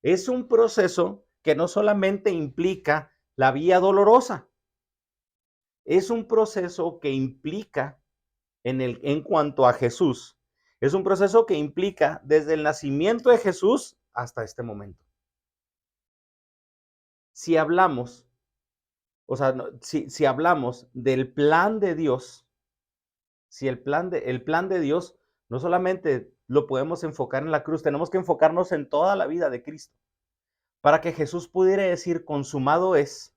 Es un proceso que no solamente implica la vía dolorosa, es un proceso que implica, en cuanto a Jesús, es un proceso que implica desde el nacimiento de Jesús hasta este momento. Si hablamos, o sea, si hablamos del plan de Dios, si el plan de Dios no solamente lo podemos enfocar en la cruz, tenemos que enfocarnos en toda la vida de Cristo. Para que Jesús pudiera decir consumado es,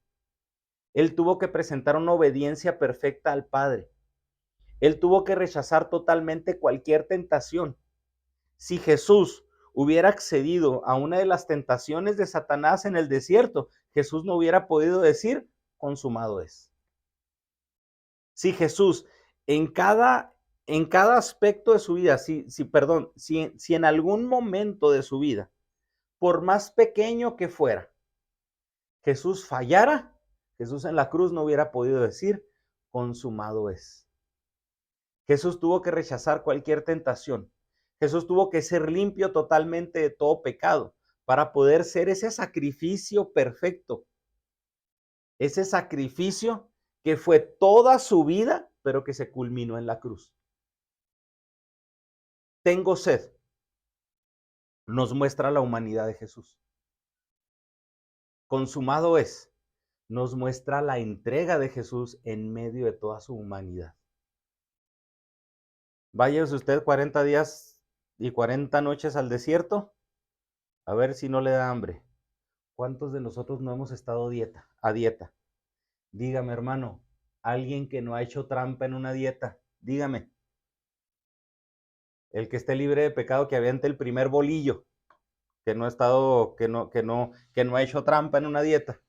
Él tuvo que presentar una obediencia perfecta al Padre. Él tuvo que rechazar totalmente cualquier tentación. Si Jesús hubiera accedido a una de las tentaciones de Satanás en el desierto, Jesús no hubiera podido decir consumado es. Si Jesús en cada aspecto de su vida, si en algún momento de su vida, por más pequeño que fuera, Jesús fallara, Jesús en la cruz no hubiera podido decir consumado es. Jesús tuvo que rechazar cualquier tentación. Jesús tuvo que ser limpio totalmente de todo pecado para poder ser ese sacrificio perfecto. Ese sacrificio que fue toda su vida, pero que se culminó en la cruz. Tengo sed. Nos muestra la humanidad de Jesús. Consumado es. Nos muestra la entrega de Jesús en medio de toda su humanidad. Váyase usted 40 días y 40 noches al desierto, a ver si no le da hambre. ¿Cuántos de nosotros no hemos estado a dieta? Dígame, hermano, alguien que no ha hecho trampa en una dieta, dígame. El que esté libre de pecado, que aviente el primer bolillo, que no ha hecho trampa en una dieta.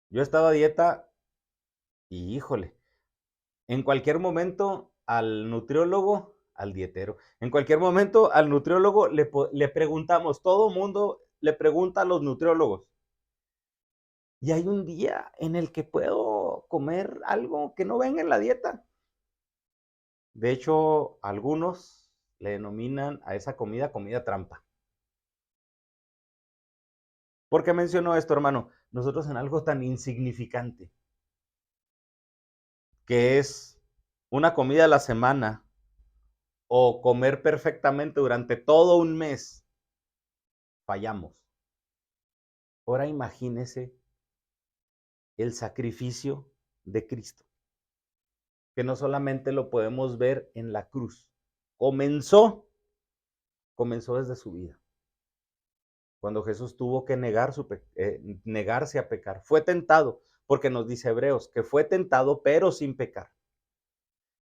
Yo he estado a dieta y híjole, en cualquier momento al nutriólogo, al dietero, en cualquier momento al nutriólogo le preguntamos, todo mundo le pregunta a los nutriólogos, y hay un día en el que puedo comer algo que no venga en la dieta. De hecho, algunos le denominan a esa comida trampa. ¿Por qué menciono esto, hermano? Nosotros en algo tan insignificante, que es una comida a la semana o comer perfectamente durante todo un mes, fallamos. Ahora imagínese el sacrificio de Cristo, que no solamente lo podemos ver en la cruz, comenzó desde su vida. Cuando Jesús tuvo que negarse a pecar, fue tentado, porque nos dice Hebreos que fue tentado, pero sin pecar.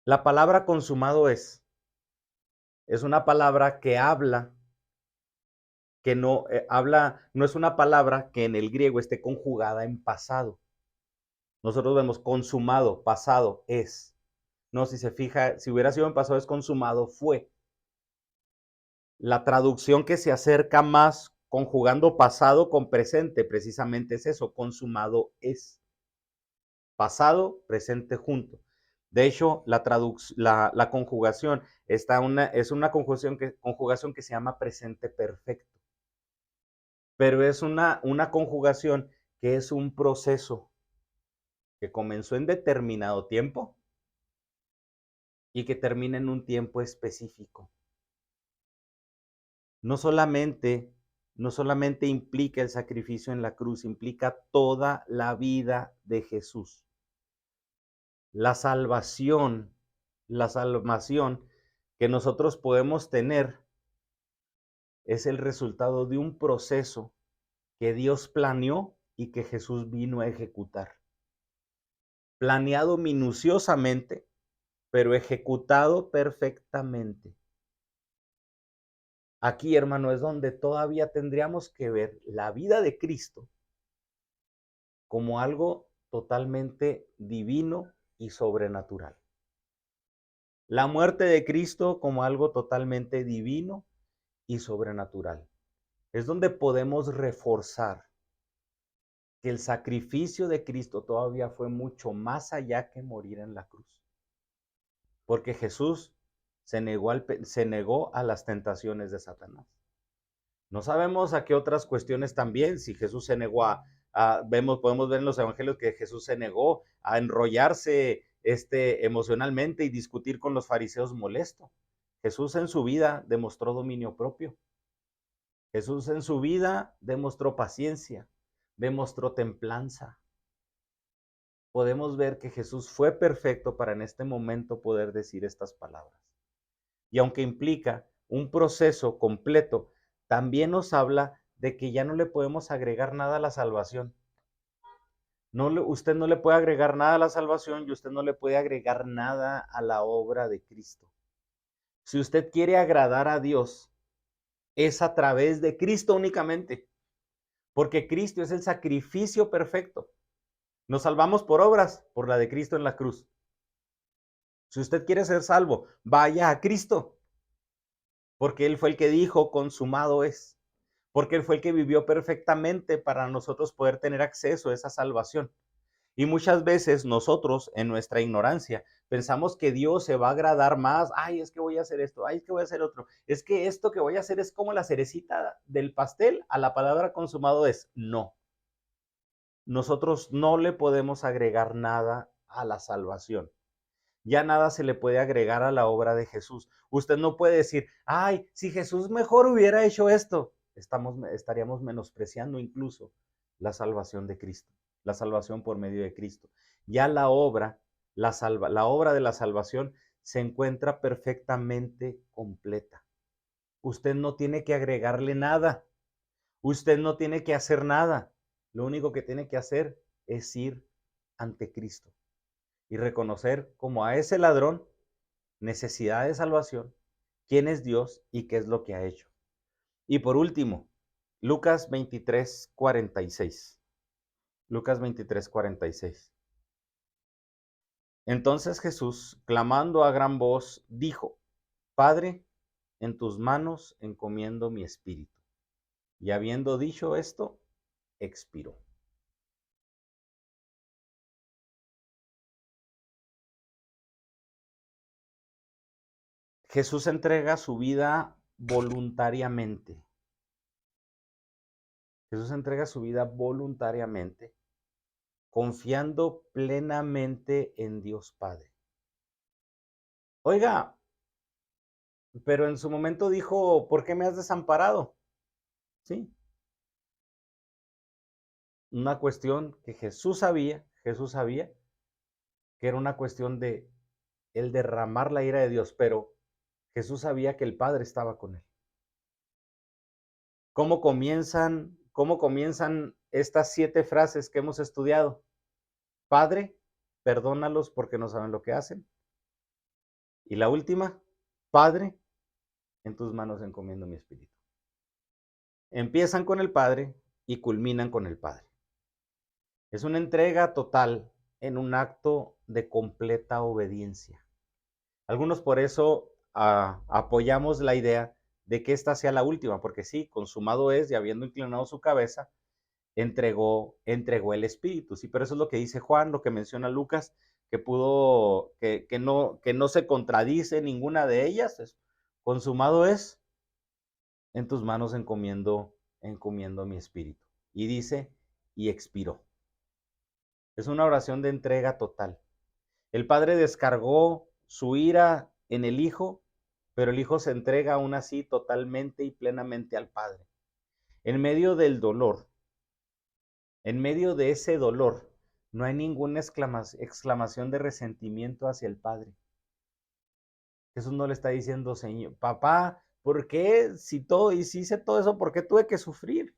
La palabra consumado es una palabra que habla, que no no es una palabra que en el griego esté conjugada en pasado. Nosotros vemos consumado, pasado, es. No, si se fija, si hubiera sido en pasado es consumado, fue. La traducción que se acerca más conjugando pasado con presente, precisamente es eso, consumado es. Pasado, presente junto. De hecho, la conjugación es una conjugación que se llama presente perfecto. Pero es una conjugación que es un proceso que comenzó en determinado tiempo y que termina en un tiempo específico. No solamente, no solamente implica el sacrificio en la cruz, implica toda la vida de Jesús. La salvación que nosotros podemos tener es el resultado de un proceso que Dios planeó y que Jesús vino a ejecutar. Planeado minuciosamente, pero ejecutado perfectamente. Aquí, hermano, es donde todavía tendríamos que ver la vida de Cristo como algo totalmente divino y sobrenatural. La muerte de Cristo como algo totalmente divino y sobrenatural. Es donde podemos reforzar que el sacrificio de Cristo todavía fue mucho más allá que morir en la cruz. Porque Jesús se negó a las tentaciones de Satanás. No sabemos a qué otras cuestiones también, si Jesús se negó podemos ver en los evangelios que Jesús se negó a enrollarse emocionalmente y discutir con los fariseos molesto. Jesús en su vida demostró dominio propio. Jesús en su vida demostró paciencia, demostró templanza. Podemos ver que Jesús fue perfecto para en este momento poder decir estas palabras. Y aunque implica un proceso completo, también nos habla de que ya no le podemos agregar nada a la salvación. Usted no le puede agregar nada a la salvación y usted no le puede agregar nada a la obra de Cristo. Si usted quiere agradar a Dios, es a través de Cristo únicamente, porque Cristo es el sacrificio perfecto. Nos salvamos por obras, por la de Cristo en la cruz. Si usted quiere ser salvo, vaya a Cristo, porque Él fue el que dijo, consumado es. Porque Él fue el que vivió perfectamente para nosotros poder tener acceso a esa salvación. Y muchas veces nosotros, en nuestra ignorancia, pensamos que Dios se va a agradar más. Ay, es que voy a hacer esto, ay, es que voy a hacer otro. Es que esto que voy a hacer es como la cerecita del pastel. A la palabra consumado es no. Nosotros no le podemos agregar nada a la salvación. Ya nada se le puede agregar a la obra de Jesús. Usted no puede decir, ay, si Jesús mejor hubiera hecho esto, estaríamos menospreciando incluso la salvación de Cristo, la salvación por medio de Cristo. Ya la obra de la salvación se encuentra perfectamente completa. Usted no tiene que agregarle nada. Usted no tiene que hacer nada. Lo único que tiene que hacer es ir ante Cristo y reconocer como a ese ladrón necesidad de salvación, quién es Dios y qué es lo que ha hecho. Y por último, Lucas 23:46. Lucas 23:46. Entonces Jesús, clamando a gran voz, dijo, Padre, en tus manos encomiendo mi espíritu. Y habiendo dicho esto, expiró. Jesús entrega su vida voluntariamente. Jesús entrega su vida voluntariamente, confiando plenamente en Dios Padre. Oiga, pero en su momento dijo, ¿por qué me has desamparado? Sí, una cuestión que Jesús sabía que era una cuestión de el derramar la ira de Dios, pero Jesús sabía que el Padre estaba con él. Cómo comienzan estas 7 frases que hemos estudiado? Padre, perdónalos porque no saben lo que hacen. Y la última, Padre, en tus manos encomiendo mi espíritu. Empiezan con el Padre y culminan con el Padre. Es una entrega total en un acto de completa obediencia. Algunos por eso apoyamos la idea de que esta sea la última, porque sí, consumado es, y habiendo inclinado su cabeza, entregó el Espíritu. Sí, pero eso es lo que dice Juan, lo que menciona Lucas, que no se contradice ninguna de ellas. Consumado es, en tus manos encomiendo mi espíritu. Y dice, y expiró. Es una oración de entrega total. El Padre descargó su ira en el Hijo, pero el Hijo se entrega aún así totalmente y plenamente al Padre. En medio del dolor, en medio de ese dolor, no hay ninguna exclamación de resentimiento hacia el Padre. Jesús no le está diciendo, Señor, papá, ¿por qué si hice todo eso, por qué tuve que sufrir?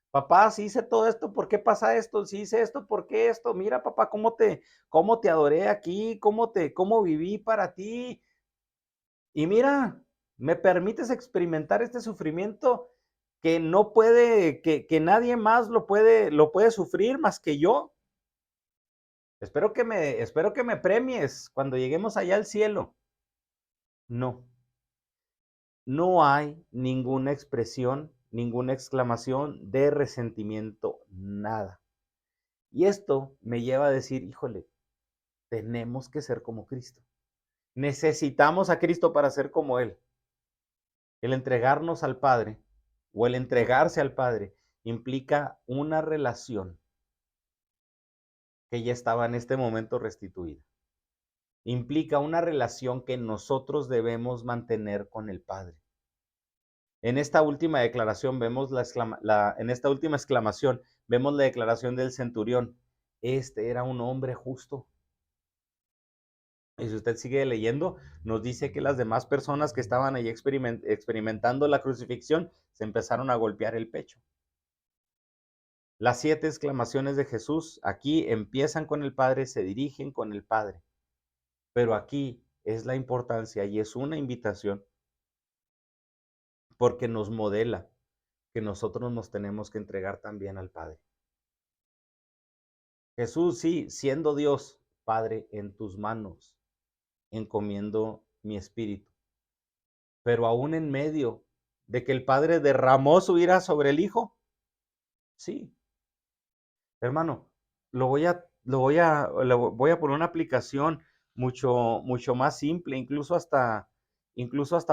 Papá, si hice todo esto, ¿por qué pasa esto? Si hice esto, ¿por qué esto? Mira, papá, cómo te adoré aquí, cómo viví para ti. Y mira, me permites experimentar este sufrimiento que no puede, que nadie más lo puede sufrir más que yo. Espero que me premies cuando lleguemos allá al cielo. No, no hay ninguna expresión, ninguna exclamación de resentimiento, nada. Y esto me lleva a decir, híjole, tenemos que ser como Cristo. Necesitamos a Cristo para ser como Él. El entregarnos al Padre o el entregarse al Padre implica una relación que ya estaba en este momento restituida. Implica una relación que nosotros debemos mantener con el Padre. En esta última declaración vemos en esta última exclamación vemos la declaración del centurión. Este era un hombre justo. Y si usted sigue leyendo, nos dice que las demás personas que estaban ahí experimentando la crucifixión se empezaron a golpear el pecho. Las 7 exclamaciones de Jesús aquí empiezan con el Padre, se dirigen con el Padre. Pero aquí es la importancia y es una invitación porque nos modela que nosotros nos tenemos que entregar también al Padre. Jesús, sí, siendo Dios, Padre, en tus manos encomiendo mi espíritu. Pero aún en medio de que el Padre derramó su ira sobre el Hijo, sí, hermano, voy a poner una aplicación mucho más simple, incluso hasta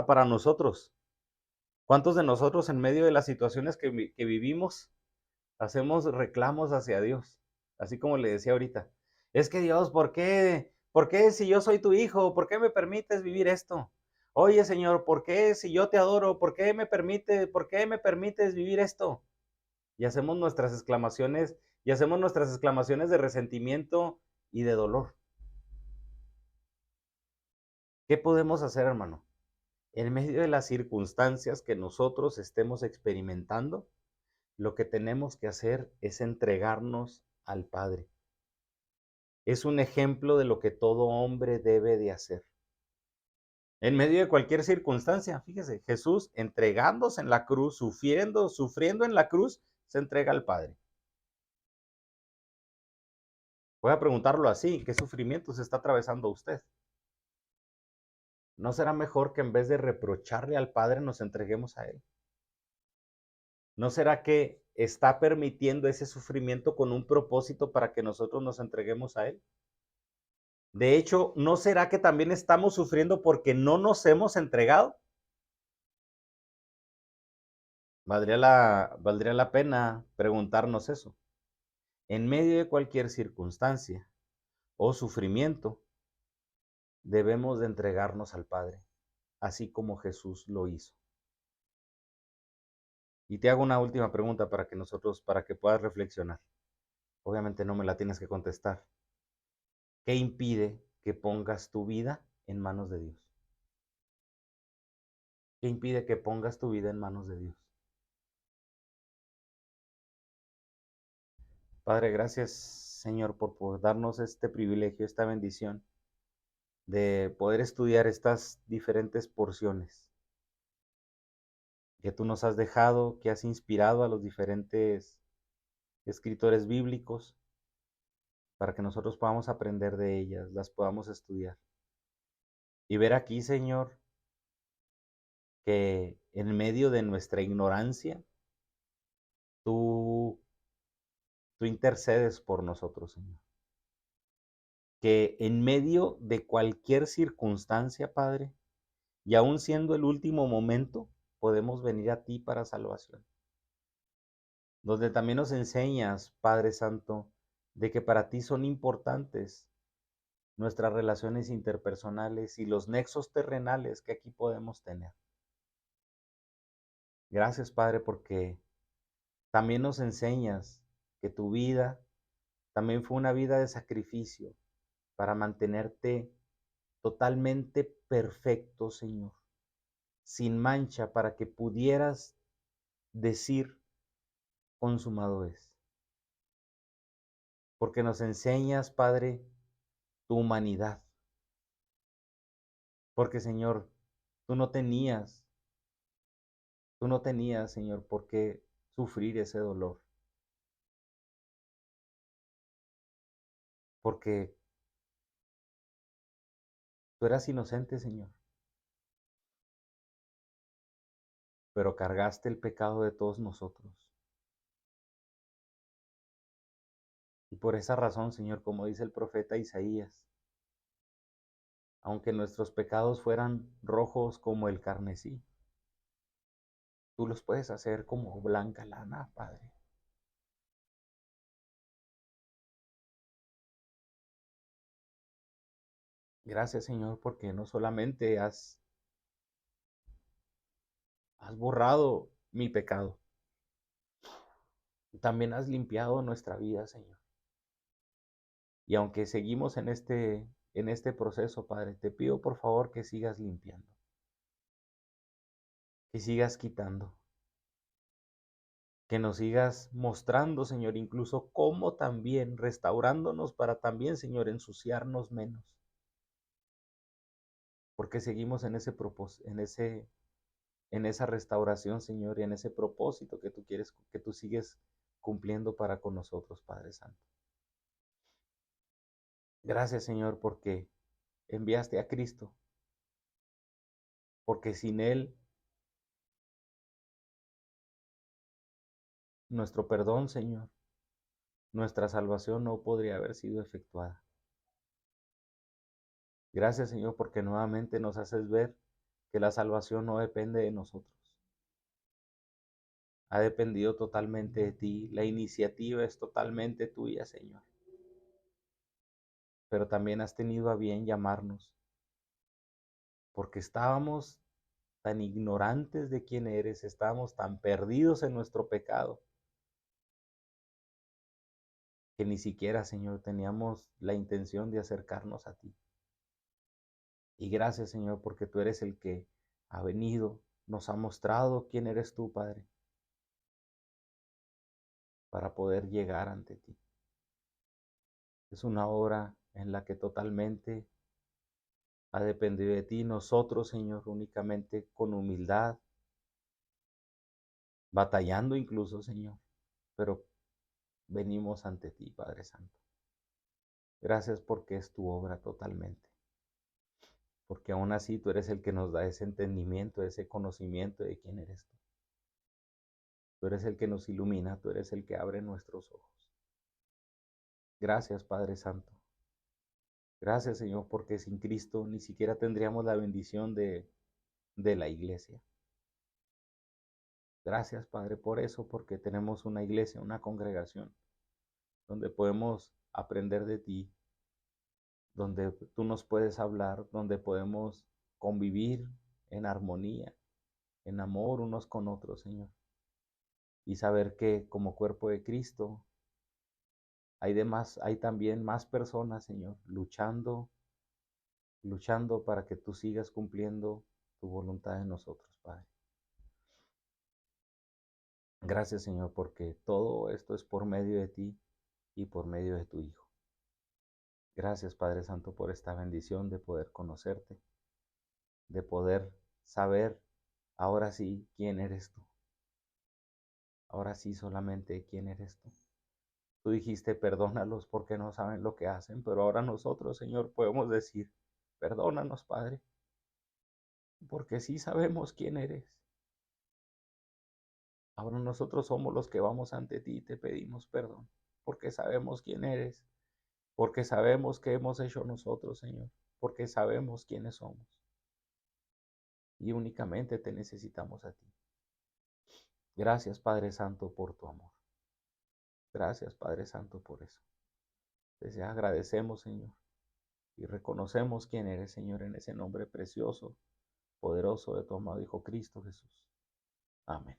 para nosotros. ¿Cuántos de nosotros en medio de las situaciones que vivimos hacemos reclamos hacia Dios? Así como le decía ahorita, es que Dios, ¿por qué si yo soy tu hijo? ¿Por qué me permites vivir esto? Oye, Señor, ¿por qué si yo te adoro? ¿Por qué me permites vivir esto? Y hacemos nuestras exclamaciones de resentimiento y de dolor. ¿Qué podemos hacer, hermano? En medio de las circunstancias que nosotros estemos experimentando, lo que tenemos que hacer es entregarnos al Padre. Es un ejemplo de lo que todo hombre debe de hacer. En medio de cualquier circunstancia, fíjese, Jesús entregándose en la cruz, sufriendo en la cruz, se entrega al Padre. Voy a preguntarlo así, ¿qué sufrimiento se está atravesando usted? ¿No será mejor que en vez de reprocharle al Padre nos entreguemos a Él? ¿No será que está permitiendo ese sufrimiento con un propósito para que nosotros nos entreguemos a Él? De hecho, ¿no será que también estamos sufriendo porque no nos hemos entregado? Valdría la pena preguntarnos eso. En medio de cualquier circunstancia o sufrimiento, debemos de entregarnos al Padre, así como Jesús lo hizo. Y te hago una última pregunta para que puedas reflexionar. Obviamente no me la tienes que contestar. ¿Qué impide que pongas tu vida en manos de Dios? ¿Qué impide que pongas tu vida en manos de Dios? Padre, gracias, Señor, por darnos este privilegio, esta bendición de poder estudiar estas diferentes porciones que tú nos has dejado, que has inspirado a los diferentes escritores bíblicos para que nosotros podamos aprender de ellas, las podamos estudiar. Y ver aquí, Señor, que en medio de nuestra ignorancia, tú, tú intercedes por nosotros, Señor. Que en medio de cualquier circunstancia, Padre, y aún siendo el último momento, podemos venir a ti para salvación. Donde también nos enseñas, Padre Santo, de que para ti son importantes nuestras relaciones interpersonales y los nexos terrenales que aquí podemos tener. Gracias, Padre, porque también nos enseñas que tu vida también fue una vida de sacrificio para mantenerte totalmente perfecto, Señor, sin mancha, para que pudieras decir consumado es. Porque nos enseñas, Padre, tu humanidad. Porque, Señor, tú no tenías, Señor, por qué sufrir ese dolor. Porque tú eras inocente, Señor, pero cargaste el pecado de todos nosotros. Y por esa razón, Señor, como dice el profeta Isaías, aunque nuestros pecados fueran rojos como el carmesí, tú los puedes hacer como blanca lana, Padre. Gracias, Señor, porque no solamente has borrado mi pecado, también has limpiado nuestra vida, Señor. Y aunque seguimos en este proceso, Padre, te pido por favor que sigas limpiando, que sigas quitando, que nos sigas mostrando, Señor, incluso cómo también restaurándonos para también, Señor, ensuciarnos menos. Porque seguimos en ese propósito, en esa restauración, Señor, y en ese propósito que tú quieres, que tú sigues cumpliendo para con nosotros, Padre Santo. Gracias, Señor, porque enviaste a Cristo, porque sin Él nuestro perdón, Señor, nuestra salvación no podría haber sido efectuada. Gracias, Señor, porque nuevamente nos haces ver que la salvación no depende de nosotros. Ha dependido totalmente de ti. La iniciativa es totalmente tuya, Señor. Pero también has tenido a bien llamarnos, porque estábamos tan ignorantes de quién eres, estábamos tan perdidos en nuestro pecado, que ni siquiera, Señor, teníamos la intención de acercarnos a ti. Y gracias, Señor, porque tú eres el que ha venido, nos ha mostrado quién eres tú, Padre, para poder llegar ante ti. Es una obra en la que totalmente ha dependido de ti. Nosotros, Señor, únicamente con humildad, batallando incluso, Señor, pero venimos ante ti, Padre Santo. Gracias porque es tu obra totalmente. Porque aún así tú eres el que nos da ese entendimiento, ese conocimiento de quién eres tú. Tú eres el que nos ilumina, tú eres el que abre nuestros ojos. Gracias, Padre Santo. Gracias, Señor, porque sin Cristo ni siquiera tendríamos la bendición de la iglesia. Gracias, Padre, por eso, porque tenemos una iglesia, una congregación, donde podemos aprender de ti, donde tú nos puedes hablar, donde podemos convivir en armonía, en amor unos con otros, Señor. Y saber que como cuerpo de Cristo hay también más personas, Señor, luchando para que tú sigas cumpliendo tu voluntad en nosotros, Padre. Gracias, Señor, porque todo esto es por medio de ti y por medio de tu Hijo. Gracias, Padre Santo, por esta bendición de poder conocerte, de poder saber ahora sí quién eres tú. Ahora sí solamente quién eres tú. Tú dijiste, perdónalos porque no saben lo que hacen, pero ahora nosotros, Señor, podemos decir, perdónanos, Padre, porque sí sabemos quién eres. Ahora nosotros somos los que vamos ante ti y te pedimos perdón, porque sabemos quién eres, porque sabemos qué hemos hecho nosotros, Señor, porque sabemos quiénes somos y únicamente te necesitamos a ti. Gracias, Padre Santo, por tu amor. Gracias, Padre Santo, por eso. Te agradecemos, Señor, y reconocemos quién eres, Señor, en ese nombre precioso, poderoso de tu amado Hijo Cristo Jesús. Amén.